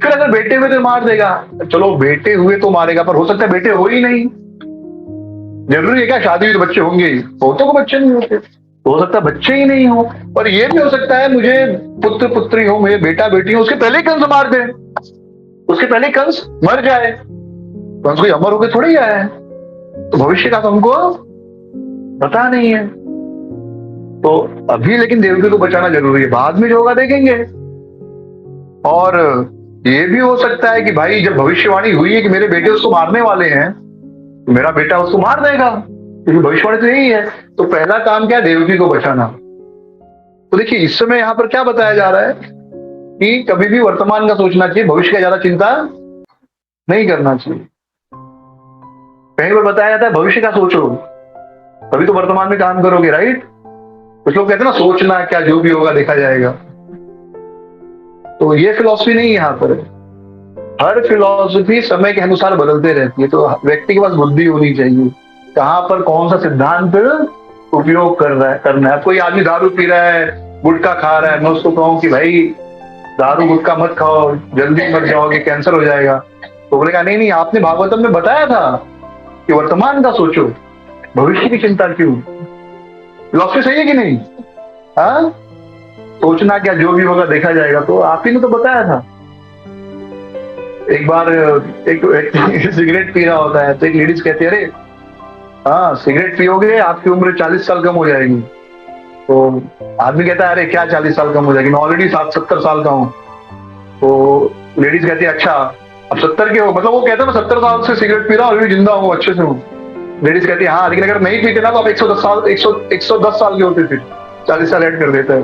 फिर अगर बेटे हुए तो मार देगा। चलो बेटे हुए तो मारेगा, पर हो सकता है बेटे हो ही नहीं। जरूरी है क्या शादी हुई तो बच्चे होंगे ही? बहुतों को बच्चे नहीं होते, हो सकता है बच्चे ही नहीं हो। और ये भी हो सकता है मुझे पुत्र पुत्री हो, मुझे बेटा बेटी हो, उसके पहले कंस मार दे, उसके पहले कंस मर जाए। कंस कोई अमर होकर थोड़ी आया है, तो भविष्य का तो हमको पता नहीं है। तो अभी लेकिन देवकी को बचाना जरूरी है, बाद में जो होगा देखेंगे। और ये भी हो सकता है कि भाई जब भविष्यवाणी हुई है कि मेरे बेटे उसको मारने वाले हैं, तो मेरा बेटा उसको मार देगा, क्योंकि भविष्यवाणी तो यही है। तो पहला काम क्या है, देवकी को बचाना। तो देखिए इस समय यहाँ पर क्या बताया जा रहा है कि कभी भी वर्तमान का सोचना चाहिए, भविष्य का ज्यादा चिंता नहीं करना चाहिए। कहीं पर बताया जाता है भविष्य का सोचो, तभी तो वर्तमान में काम करोगे, राइट? कुछ लोग कहते हैं ना सोचना क्या, जो भी होगा देखा जाएगा। तो ये फिलॉसफी नहीं यहाँ पर है। हर फिलॉसफी समय के अनुसार बदलते रहती है, तो व्यक्ति के पास बुद्धि होनी चाहिए कहाँ पर कौन सा सिद्धांत उपयोग करना है। कोई आदमी दारू पी रहा है, गुटखा खा रहा है, मैं उसको कहूँ कि भाई दारू गुटखा मत खाओ, जल्दी मर जाओगे, कैंसर हो जाएगा। तो बोलेगा नहीं नहीं, आपने भागवतम में बताया था कि वर्तमान का सोचो, भविष्य की चिंता क्यों? फिलॉसफी सही है कि नहीं? हाँ, सोचना क्या, जो भी होगा देखा जाएगा, तो आप ही ने तो बताया था। एक बार एक सिगरेट पी रहा होता है, तो एक लेडीज कहती है अरे हाँ, सिगरेट पियोगे आपकी उम्र 40 साल कम हो जाएगी। तो आदमी कहता है अरे क्या 40 साल कम हो जाएगी, मैं ऑलरेडी 60-70 साल का हूँ। तो लेडीज कहती है अच्छा अब 70 के हो, मतलब वो कहता है मैं 70 साल से सिगरेट पी रहा हूँ, अभी भी जिंदा हूँ, अच्छे से हूँ। लेडीज कहती है हाँ लेकिन अगर नहीं पीते ना तो आप 110 साल के होते, फिर 40 साल ऐड कर देता है।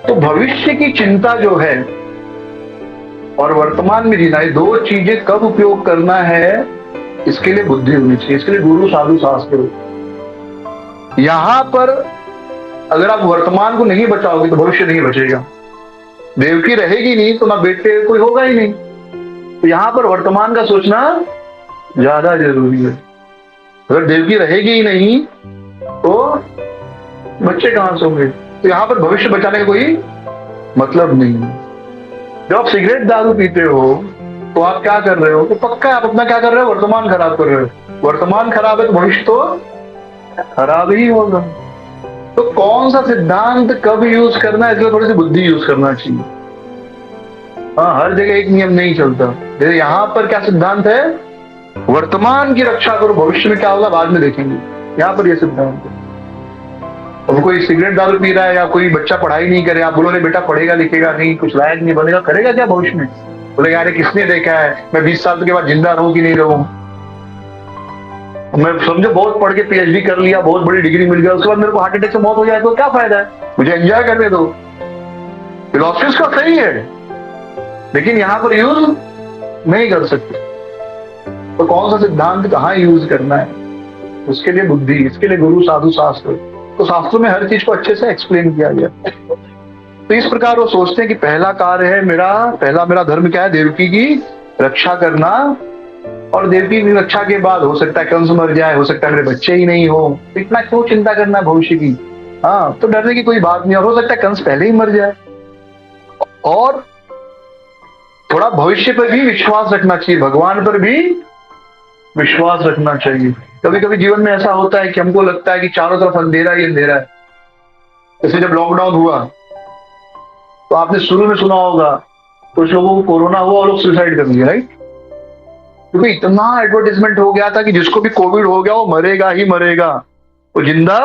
तो भविष्य की चिंता जो है और वर्तमान में जीना, ये दो चीजें कब उपयोग करना है इसके लिए बुद्धि होनी चाहिए, इसके लिए गुरु साधु शास्त्र। यहां पर अगर आप वर्तमान को नहीं बचाओगे तो भविष्य नहीं बचेगा। देवकी रहेगी नहीं तो ना बेटे कोई होगा ही नहीं। तो यहां पर वर्तमान का सोचना ज्यादा जरूरी है। अगर देवकी रहेगी ही नहीं तो बच्चे कहां से होंगे। तो यहां पर भविष्य बचाने का कोई मतलब नहीं है। जब आप सिगरेट दारू पीते हो तो आप क्या कर रहे हो, तो पक्का आप अपना क्या कर रहे हो, वर्तमान खराब कर रहे हो। वर्तमान खराब है तो भविष्य तो खराब ही होगा। तो कौन सा सिद्धांत कब यूज करना है, इसलिए थोड़ी सी बुद्धि यूज करना चाहिए। हाँ, हर जगह एक नियम नहीं चलता। जैसे यहाँ पर क्या सिद्धांत है, वर्तमान की रक्षा करो, भविष्य में क्या होगा बाद में देखेंगे। यहाँ पर यह सिद्धांत है। अब कोई सिगरेट दारू पी रहा है या कोई बच्चा पढ़ाई नहीं करे, आप बोलोगे बेटा पढ़ेगा लिखेगा नहीं, कुछ लायक नहीं बनेगा, करेगा क्या भविष्य में। बोलेगा अरे किसने देखा है मैं 20 साल के बाद जिंदा रहूं कि नहीं रहूं। मैं समझो बहुत पढ़ के पीएचडी कर लिया, बहुत बड़ी डिग्री मिल गया, उसके बाद मेरे को हार्ट अटैक से मौत हो जाए तो क्या फायदा है, मुझे एंजॉय करने दो। फिलॉसफी का सही है लेकिन यहां पर यूज नहीं कर सकते। तो कौन सा सिद्धांत कहाँ यूज करना है, उसके लिए बुद्धि, इसके लिए गुरु साधु शास्त्र। तो शास्त्रों में हर चीज को अच्छे से एक्सप्लेन किया गया। तो इस प्रकार वो सोचते हैं कि पहला कार्य है मेरा धर्म क्या है, देवकी की रक्षा करना। और देवकी की रक्षा के बाद हो सकता है कंस मर जाए, हो सकता है मेरे बच्चे ही नहीं हो, इतना क्यों चिंता करना है भविष्य की। हाँ, तो डरने की कोई बात नहीं, और हो सकता है कंस पहले ही मर जाए। और थोड़ा भविष्य पर भी विश्वास रखना चाहिए, भगवान पर भी विश्वास रखना चाहिए। कभी कभी जीवन में ऐसा होता है कि हमको लगता है कि चारों तरफ अंधेरा ही अंधेरा है। जैसे जब लॉकडाउन हुआ तो आपने शुरू में सुना होगा कुछ लोगों को कोरोना हुआ और लोग सुसाइड कर लिया, राइट। क्योंकि इतना एडवर्टाइजमेंट हो गया था कि जिसको भी कोविड हो गया वो मरेगा ही मरेगा, वो जिंदा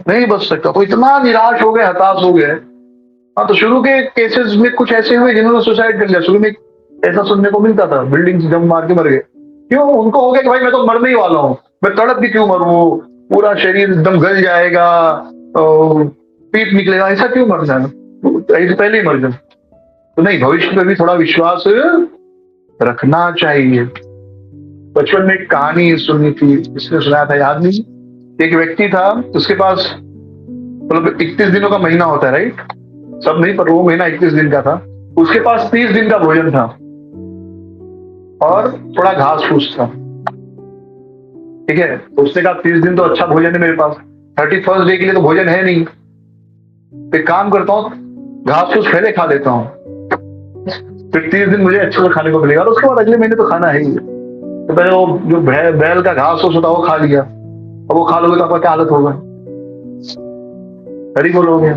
नहीं बच सकता। तो इतना निराश हो गए, हताश हो गए। हाँ, तो शुरू के केसेस में कुछ ऐसे हुए जिन्होंने सुसाइड कर लिया। शुरू में ऐसा सुनने को मिलता था, बिल्डिंग से जंप मार के मर गए। क्यों, उनको हो गया कि भाई मैं तो मरने ही वाला हूँ, मैं तड़प भी क्यों मरूं, पूरा शरीर एकदम गल जाएगा, पीप निकलेगा, ऐसा क्यों मर जाना, पहले ही मर जाओ। तो नहीं, भविष्य में भी थोड़ा विश्वास रखना चाहिए। बचपन में एक कहानी सुनी थी, इसने सुनाया था याद नहीं। एक व्यक्ति था, उसके पास मतलब 31 दिनों का महीना होता है, राइट। सब नहीं पर वो महीना 31 दिन का था। उसके पास 30 दिन का भोजन था और थोड़ा घास फूस था, ठीक है। तो उसने कहा 30 दिन तो अच्छा भोजन है मेरे पास, 31st डे के लिए तो भोजन है नहीं। एक काम करता हूँ, घास फूस पहले खा लेता हूँ, फिर 30 दिन मुझे अच्छे से खाने को मिलेगा, और उसके बाद अगले महीने तो खाना है ही। तो पहले वो जो बैल का घास फूस होता है वो खा लिया। अब वो खा लोगे तो आपका क्या हालत होगा, हरी बोलोगे।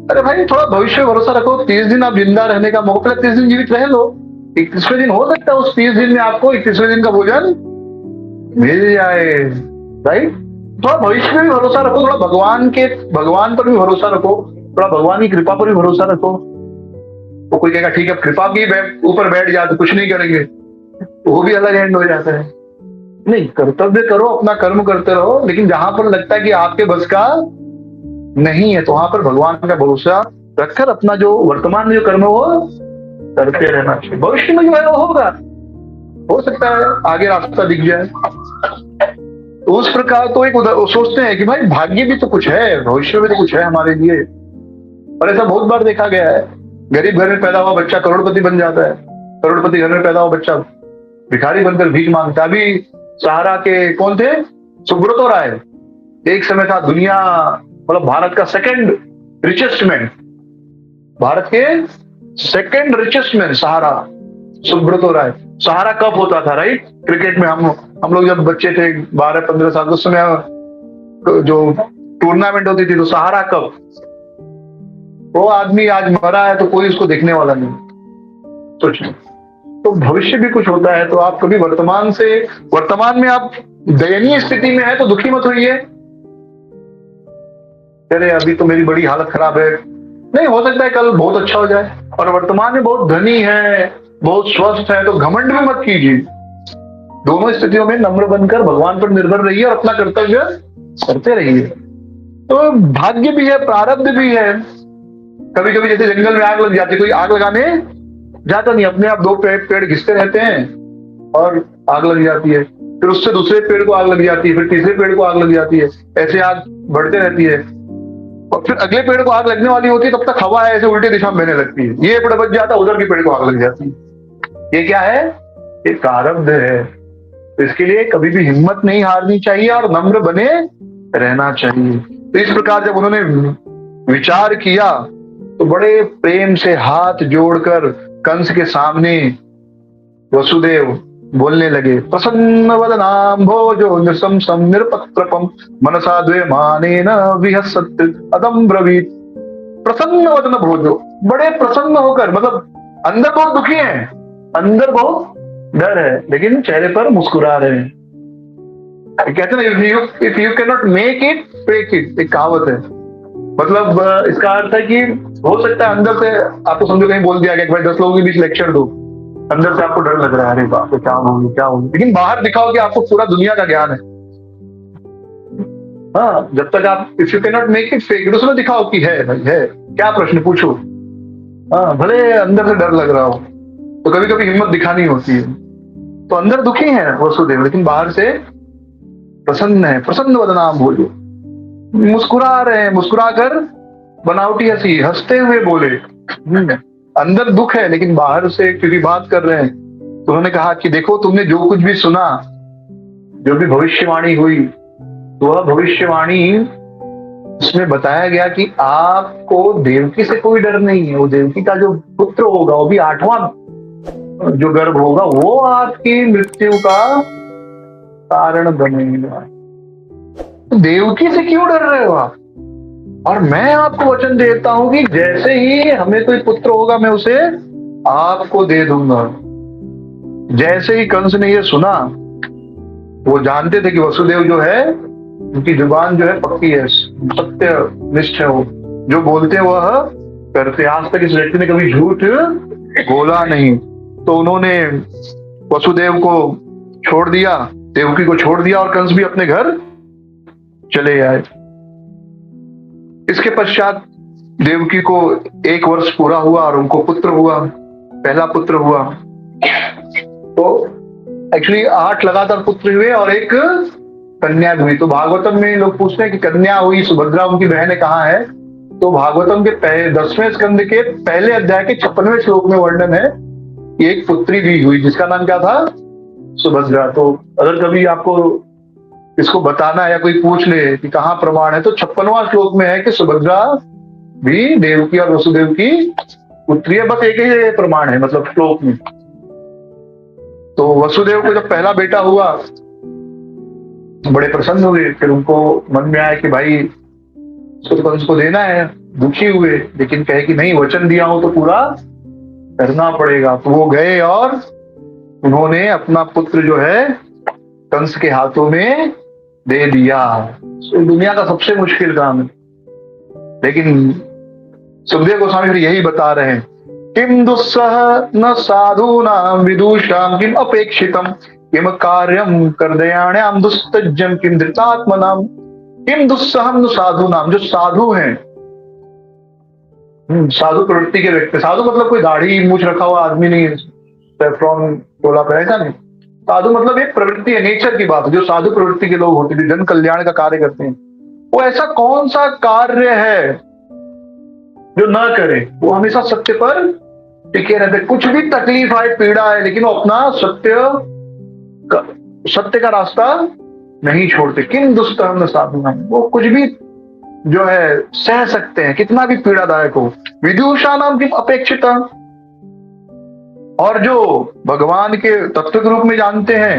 अरे भाई थोड़ा भविष्य में भरोसा रखो। 30 दिन आप जिंदा रहने का मौका, 30 दिन जीवित रह लो। 31वें दिन हो सकता है उस 30 दिन में आपको 31वें दिन का भोजन मिल जाए, राइट। थोड़ा भविष्य में भी भरोसा रखो, थोड़ा भगवान पर भी भरोसा रखो, थोड़ा भगवान की कृपा पर भी भरोसा रखो। तो कोई कहेगा ठीक है कृपा की ऊपर बैठ जाते कुछ नहीं करेंगे, तो वो भी अलग एंड हो जाता है। नहीं, कर्तव्य करो, अपना कर्म करते रहो, लेकिन जहां पर लगता है कि आपके बस का नहीं है तो वहां पर भगवान का भरोसा रखकर अपना जो वर्तमान में जो कर्म है वो करते रहना चाहिए। भविष्य में जो है वो होगा, हो सकता है आगे रास्ता दिख जाए। तो उस प्रकार तो एक सोचते हैं कि भाई भाग्य भी तो कुछ है, भविष्य में तो कुछ है हमारे लिए। और ऐसा बहुत बार देखा गया है, गरीब घर में पैदा हुआ बच्चा करोड़पति बन जाता है, करोड़पति घर में पैदा हुआ बच्चा भिखारी बनकर भीख मांगता। अभी सहारा के कौन थे, सुब्रतो राय, एक समय था दुनिया मतलब भारत का सेकंड रिचेस्ट मैन, भारत के सेकंड रिचेस्ट मैन सहारा, सुब्रतो राय। सहारा कप होता था, राइट, क्रिकेट में। हम लोग जब बच्चे थे 12-15 साल, उस समय जो टूर्नामेंट होती थी तो सहारा कप। वो आदमी आज मरा है तो कोई उसको देखने वाला नहीं, सोचो। तो भविष्य भी कुछ होता है। तो आप कभी वर्तमान में आप दयनीय स्थिति में है तो दुखी मत होइए, अरे अभी तो मेरी बड़ी हालत खराब है, नहीं, हो सकता है कल बहुत अच्छा हो जाए। और वर्तमान में बहुत धनी है, बहुत स्वस्थ है, तो घमंड भी मत कीजिए। दोनों स्थितियों में नम्र बनकर भगवान पर निर्भर रहिए और अपना कर्तव्य करते रहिए। तो भाग्य भी है, प्रारब्ध भी है। कभी कभी जैसे जंगल में आग लग जाती है, कोई आग लगाने जाता नहीं, अपने आप दो पेड़ घिसते रहते हैं और आग लग जाती है, फिर उससे दूसरे पेड़ को आग लग जाती है, फिर तीसरे पेड़ को आग लग जाती है, ऐसे आग बढ़ते रहती है। और फिर अगले पेड़ को आग लगने वाली होती है, तब तक हवा ऐसे उल्टे दिशा में बहने लगती है, ये पेड़ बच जाता, उधर के पेड़ को आग लग जाती है। ये क्या है? ये प्रारब्ध है। तो इसके लिए कभी भी हिम्मत नहीं हारनी चाहिए और नम्र बने रहना चाहिए। तो इस प्रकार जब उन्होंने विचार किया तो बड़े प्रेम से हाथ जोड़कर कंस के सामने वसुदेव बोलने लगे, प्रसन्न वदनाम भोजो निशंसम निरपत्रपम मनसा द्वेमानेन विहसत् अदम ब्रवीत। प्रसन्न वदन भोजो, बड़े प्रसन्न होकर, मतलब अंदर बहुत दुखी हैं, अंदर बहुत डर है, लेकिन चेहरे पर मुस्कुरा रहे हैं। कहते हैं if you can not make it fake it, एक कहावत है। मतलब इसका अर्थ है कि हो सकता है अंदर से आपको समझो कहीं बोल दिया गया कि भाई 10 लोगों के बीच लेक्चर दो, अंदर से आपको डर लग रहा है, अरे बाप रे क्या होगी, लेकिन बाहर दिखाओ कि आपको पूरा दुनिया का ज्ञान है। हाँ, जब तक आप if you can not make it fake it, उसमें दिखाओ कि है भाई है, क्या प्रश्न पूछो। हाँ, भले अंदर से डर लग रहा हो, तो कभी कभी हिम्मत दिखानी होती है। तो अंदर दुखी है वसुदेव, लेकिन बाहर से प्रसन्न है, प्रसन्न वदनाम भोजो, मुस्कुरा रहे हैं, मुस्कुराकर बनावटी हंसी, हंसते हुए बोले। अंदर दुख है लेकिन बाहर से क्योंकि बात कर रहे हैं, तो उन्होंने कहा कि देखो तुमने जो कुछ भी सुना, जो भी भविष्यवाणी हुई, तो वह भविष्यवाणी उसमें बताया गया कि आपको देवकी से कोई डर नहीं है। वो देवकी का जो पुत्र होगा, वो भी 8वां जो गर्भ होगा, वो आपकी मृत्यु का कारण बनेगा। तो देवकी से क्यों डर रहे हो आप? और मैं आपको वचन देता हूं कि जैसे ही हमें कोई पुत्र होगा, मैं उसे आपको दे दूंगा। जैसे ही कंस ने ये सुना, वो जानते थे कि वसुदेव जो है, उनकी जुबान जो है पक्की है, सत्य निष्ठ है, वो जो बोलते हैं वह करते। आज तक इस व्यक्ति ने कभी झूठ बोला नहीं। तो उन्होंने वसुदेव को छोड़ दिया, देवकी को छोड़ दिया, और कंस भी अपने घर चले आए। इसके पश्चात देवकी को 1 वर्ष पूरा हुआ और उनको पुत्र हुआ, पहला पुत्र हुआ। तो एक्चुअली 8 लगातार पुत्र हुए और एक कन्या हुई। तो भागवतम में लोग पूछते हैं कि कन्या हुई, सुभद्रा उनकी बहन है, कहाँ है? तो भागवतम के 10वें स्कंद के पहले अध्याय के 56वें श्लोक में वर्णन है कि एक पुत्री भी हुई, जिसका नाम क्या था? सुभद्रा। तो अगर कभी आपको इसको बताना है या कोई पूछ ले कि कहाँ प्रमाण है, तो 56वां श्लोक में है कि सुभद्रा भी देवकी और वसुदेव की पुत्री है। बस एक ही प्रमाण है, मतलब श्लोक में। तो वसुदेव को जब पहला बेटा हुआ, बड़े प्रसन्न हुए। फिर उनको मन में आया कि भाई कंस को देना है, दुखी हुए, लेकिन कहे कि नहीं, वचन दिया हो तो पूरा करना पड़ेगा। तो वो गए और उन्होंने अपना पुत्र जो है कंस के हाथों में दे दिया। तो दुनिया का सबसे मुश्किल काम है, लेकिन सुखदेव गोस्वामी फिर यही बता रहे हैं, किम दुस्सह न साधूनां विदुषां किम अपेक्षितम किम कार्यम कर्दयाण्याम दुस्तज्जम किम धृतात्मनाम किम दुस्सहम न साधूनां। जो साधु हैं, साधु प्रवृत्ति के व्यक्ति, साधु मतलब कोई दाढ़ी मूछ रखा हुआ आदमी नहीं, सेफ्रॉन टोला पे, ऐसा नहीं। साधु मतलब एक प्रवृत्ति है, नेचर की बात है। जो साधु प्रवृत्ति के लोग होते हैं, जन कल्याण का कार्य करते हैं, वो ऐसा कौन सा कार्य है जो न करे? वो हमेशा सत्य पर टिके रहते। कुछ भी तकलीफ आए, पीड़ा है, लेकिन वो अपना सत्य का रास्ता नहीं छोड़ते। किम दुष्कर्म साधु, वो कुछ भी जो है सह सकते हैं, कितना भी पीड़ादायक हो। विदुषा नाम किम अपेक्षिता, और जो भगवान के तत्व के रूप में जानते हैं,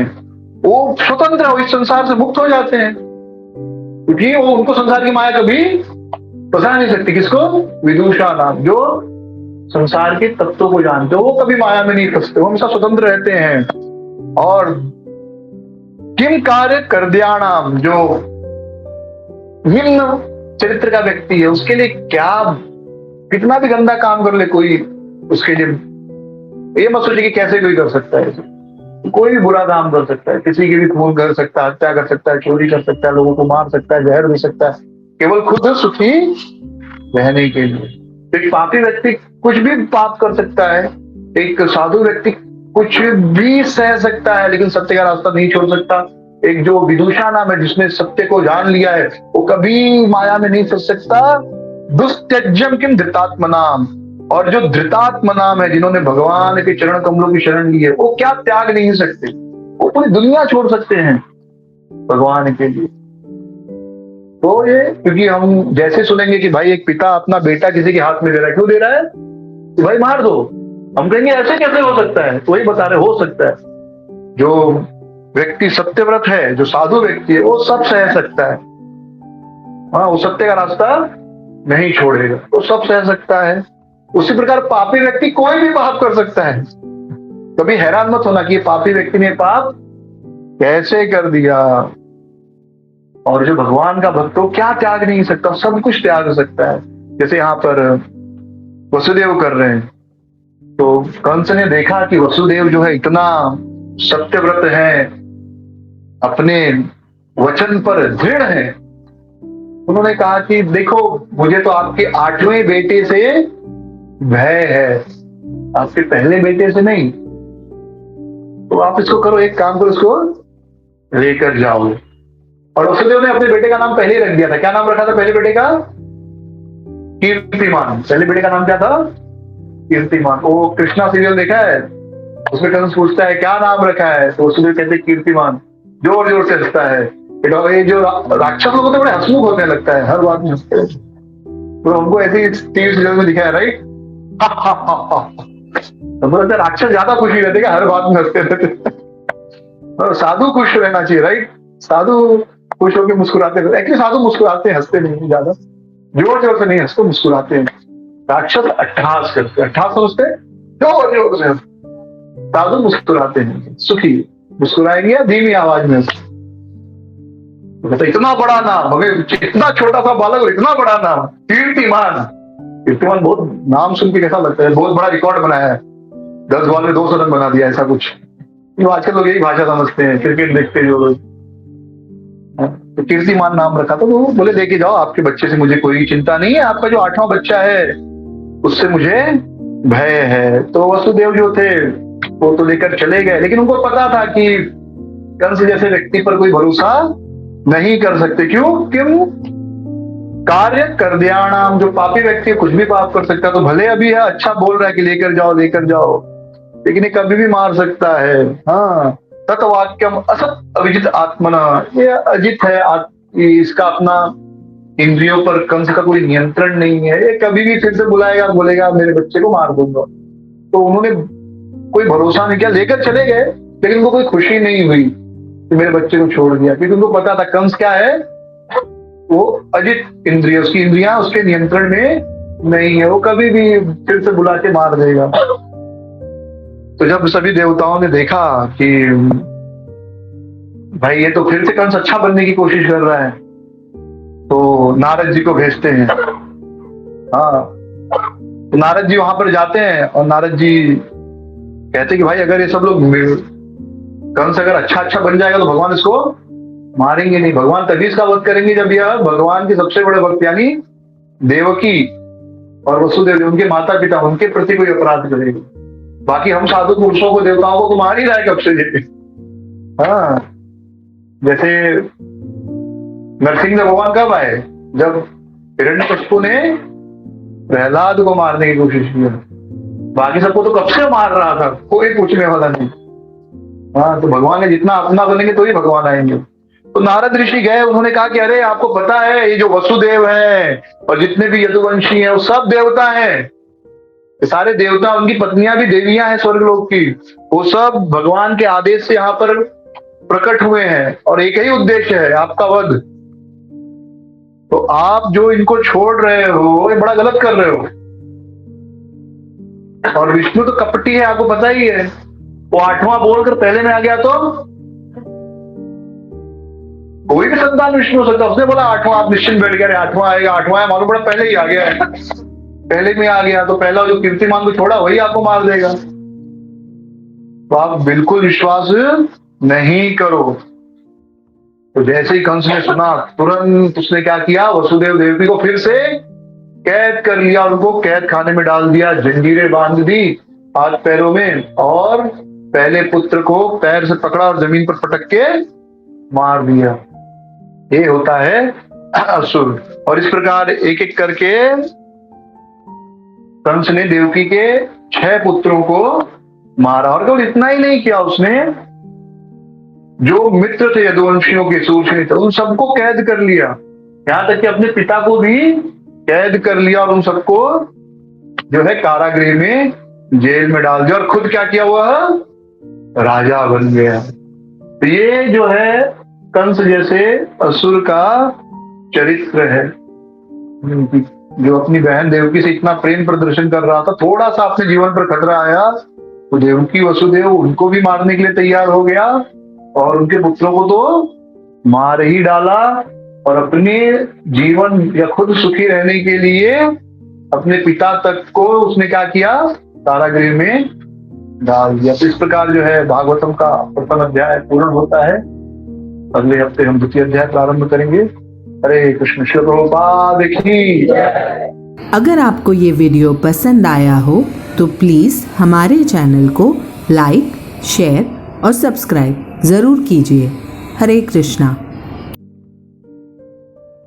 वो स्वतंत्र हो, इस संसार से मुक्त हो जाते हैं, क्योंकि वो उनको संसार की माया कभी फंसा नहीं सकती। किसको? विदुषा नाम, जो संसार के तत्वों को जानते हो, वो कभी माया में नहीं फंसते, वो हमेशा स्वतंत्र रहते हैं। और किम कार्य कर्द्याणाम, जो निम्न चरित्र का व्यक्ति है, उसके लिए क्या, कितना भी गंदा काम कर ले कोई, उसके लिए ये मत सोचिए कि कैसे कोई कर सकता है। कोई भी बुरा काम कर सकता है, किसी की भी खून कर सकता है, हत्या कर सकता है, चोरी कर सकता है, लोगों को मार सकता है, जहर दे सकता है, केवल खुद सुखी रहने के लिए। एक पापी व्यक्ति कुछ भी पाप कर सकता है, एक साधु व्यक्ति कुछ भी सह सकता है, लेकिन सत्य का रास्ता नहीं छोड़ सकता। एक जो विदुषा नाम है, जिसने सत्य को जान लिया है, वो कभी माया में नहीं फंस सकता। दुस्त्यज्यम किम धृतात्म नाम, और जो धृतात्म नाम है, जिन्होंने भगवान के चरण कमलों की शरण ली है, वो क्या त्याग नहीं सकते, वो पूरी दुनिया छोड़ सकते हैं भगवान के लिए। तो ये, क्योंकि हम जैसे सुनेंगे कि भाई एक पिता अपना बेटा किसी के हाथ में दे रहा है, क्यों दे रहा है कि भाई मार दो, हम कहेंगे ऐसे कैसे हो सकता है, तो वही बता रहे हो सकता है। जो व्यक्ति सत्यव्रत है, जो साधु व्यक्ति है, वो सब सह सकता है। हाँ, वो सत्य का रास्ता नहीं छोड़ेगा, वो सब सह सकता है। उसी प्रकार पापी व्यक्ति कोई भी पाप कर सकता है। कभी हैरान मत होना कि पापी व्यक्ति ने पाप कैसे कर दिया। और जो भगवान का भक्त हो, क्या त्याग नहीं सकता, सब कुछ त्याग सकता है। जैसे यहाँ पर वसुदेव कर रहे हैं, तो कंस ने देखा कि वसुदेव जो है इतना सत्यव्रत है, अपने वचन पर दृढ़ है। उन्होंने कहा कि देखो, मुझे तो आपके 8वें बेटे से भय है, आपके पहले बेटे से नहीं। तो आप इसको करो, एक काम करो, इसको लेकर जाओ। और वसुदेव ने अपने बेटे का नाम पहले ही रख दिया था। क्या नाम रखा था पहले बेटे का? कीर्तिमान। पहले बेटे का नाम क्या था? कीर्तिमान। वो कृष्णा सीरियल देखा है, उसमें कंस पूछता है क्या नाम रखा है, तो वसुदेव कहते हैं कीर्तिमान। जोर जोर से हंसता है। ये जो राक्षस लोग होते हैं बड़े हंसमुख होने लगता है, हर बात में हंसते हैं। तो हमको ऐसे टीवी सीरियल में दिखाया, राइट? तो राक्षस ज्यादा खुशी रहते हैं, हर बात में हंसते रहते। और साधु खुश रहना चाहिए, राइट? साधु खुश होकर मुस्कुराते रहते। एक्चुअली साधु मुस्कुराते, हंसते नहीं ज्यादा, जोर जोर से नहीं हंसते, मुस्कुराते हैं। राक्षस अट्टहास करते, अट्टहास समझते, जोर जोर से। साधु मुस्कुराते हैं, सुखी मुस्कुराएंगे या धीमी आवाज में। तो इतना बड़ा नाम, हमें इतना छोटा सा बालक और इतना बड़ा नाम, कीर्तिमान। कीर्तिमान बहुत नाम सुन के कैसा लगता है, बहुत बड़ा रिकॉर्ड बनाया है, 10 बॉल में 200 रन बना दिया, ऐसा कुछ। आजकल लोग यही भाषा समझते हैं, क्रिकेट देखते जो लोग। तो कीर्तिमान नाम रखा, तो वो बोले लेके जाओ, आपके बच्चे से मुझे कोई चिंता नहीं है, आपका जो 8वां बच्चा है उससे मुझे भय है। तो वसुदेव जो थे वो तो लेकर चले गए, लेकिन उनको पता था कि कंस जैसे व्यक्ति पर कोई भरोसा नहीं कर सकते। क्यों? कार्य कर्द्याणाम, जो पापी व्यक्ति कुछ भी पाप कर सकता है, तो भले अभी है अच्छा बोल रहा है कि लेकर जाओ लेकर जाओ, लेकिन ये कभी भी मार सकता है। हाँ, तत्वाक्यम असत अविजित आत्मना, ये अजित है, इसका अपना इंद्रियों पर कंस का कोई नियंत्रण नहीं है। ये कभी भी फिर से बुलाएगा, बोलेगा मेरे बच्चे को मार दूंगा। तो उन्होंने कोई भरोसा नहीं किया, लेकर चले गए, लेकिन उनको कोई खुशी नहीं हुई कि मेरे बच्चे को छोड़ दिया, क्योंकि उनको पता था कंस क्या है, वो अजित इंद्रिय, उसकी इंद्रियां उसके नियंत्रण में नहीं है, वो कभी भी फिर से बुला के मार देगा। तो जब सभी देवताओं ने देखा कि भाई ये तो फिर से कंस अच्छा बनने की कोशिश कर रहा है, तो नारद जी को भेजते हैं। हाँ, तो नारद जी वहां पर जाते हैं, और नारद जी कहते कि भाई अगर ये सब लोग, कंस अगर अच्छा बन जाएगा तो भगवान इसको मारेंगे नहीं। भगवान तभी इसका वध करेंगे जब यह भगवान के सबसे बड़े भक्त यानी देवकी और वसुदेव, उनके माता पिता, उनके प्रति कोई अपराध करेगा। बाकी हम साधु पुरुषों को, देवताओं को तो मार ही रहा है कब से ये। हाँ, जैसे नरसिंह भगवान कब आए? जब हिरण्यकशिपु ने प्रहलाद को मारने की कोशिश की। बाकी सबको तो कब से मार रहा था, कोई पूछने वाला नहीं। हाँ, तो भगवान ने जितना अपना बनेंगे तो ही भगवान आएंगे। तो नारद ऋषि गए, उन्होंने कहा कि अरे आपको पता है ये जो वसुदेव हैं और जितने भी यदुवंशी हैं वो सब देवता हैं, सारे देवता, उनकी पत्नियां भी देवियां हैं स्वर्गलोक की, वो सब भगवान के आदेश से यहाँ पर प्रकट हुए हैं, और एक ही उद्देश्य है, आपका वध। तो आप जो इनको छोड़ रहे हो, ये बड़ा गलत कर रहे हो। और विष्णु तो कपटी है, आपको पता ही है। वो 8वां बोलकर पहले में आ गया तो कोई भी संतान विष्णु हो सकता। उसने बोला 8वां, आप निश्चिंत बैठ गया, 8वां आएगा, 8वां मालूम पड़ा पहले ही आ गया है, पहले में आ गया तो पहला जो कीर्तिमान को छोड़ा वही आपको मार देगा। तो आप बिल्कुल विश्वास नहीं करो। तो जैसे ही कंस ने सुना, तुरंत उसने क्या किया, वसुदेव देवकी को फिर से कैद कर लिया, उनको कैद खाने में डाल दिया, जंजीरें बांध दी हाथ पैरों में, और पहले पुत्र को पैर से पकड़ा और जमीन पर पटक के मार दिया। ये होता है असुर। और इस प्रकार एक एक करके कंस ने देवकी के 6 पुत्रों को मारा। और केवल इतना ही नहीं किया, उसने जो मित्र थे यदुवंशियों के, सूर्य थे, उन सबको कैद कर लिया, यहां तक कि अपने पिता को भी कैद कर लिया और उन सबको जो है कारागृह में, जेल में डाल दिया, और खुद क्या किया, वह राजा बन गया। तो ये जो है कंस जैसे असुर का चरित्र है, जो अपनी बहन देवकी से इतना प्रेम प्रदर्शन कर रहा था, थोड़ा सा अपने जीवन पर खतरा आया तो देवकी वसुदेव उनको भी मारने के लिए तैयार हो गया, और उनके पुत्रों को तो मार ही डाला, और अपने जीवन या खुद सुखी रहने के लिए अपने पिता तक को उसने क्या किया, कारागृह में डाल दिया। तो इस प्रकार जो है भागवतम का प्रथम अध्याय पूर्ण होता है। अगले हफ्ते हम द्वितीय अध्याय प्रारंभ करेंगे। हरे कृष्ण। श्री प्रभुपाद की। अगर आपको ये वीडियो पसंद आया हो तो प्लीज़ हमारे चैनल को लाइक, शेयर और सब्सक्राइब ज़रूर कीजिए। हरे कृष्णा।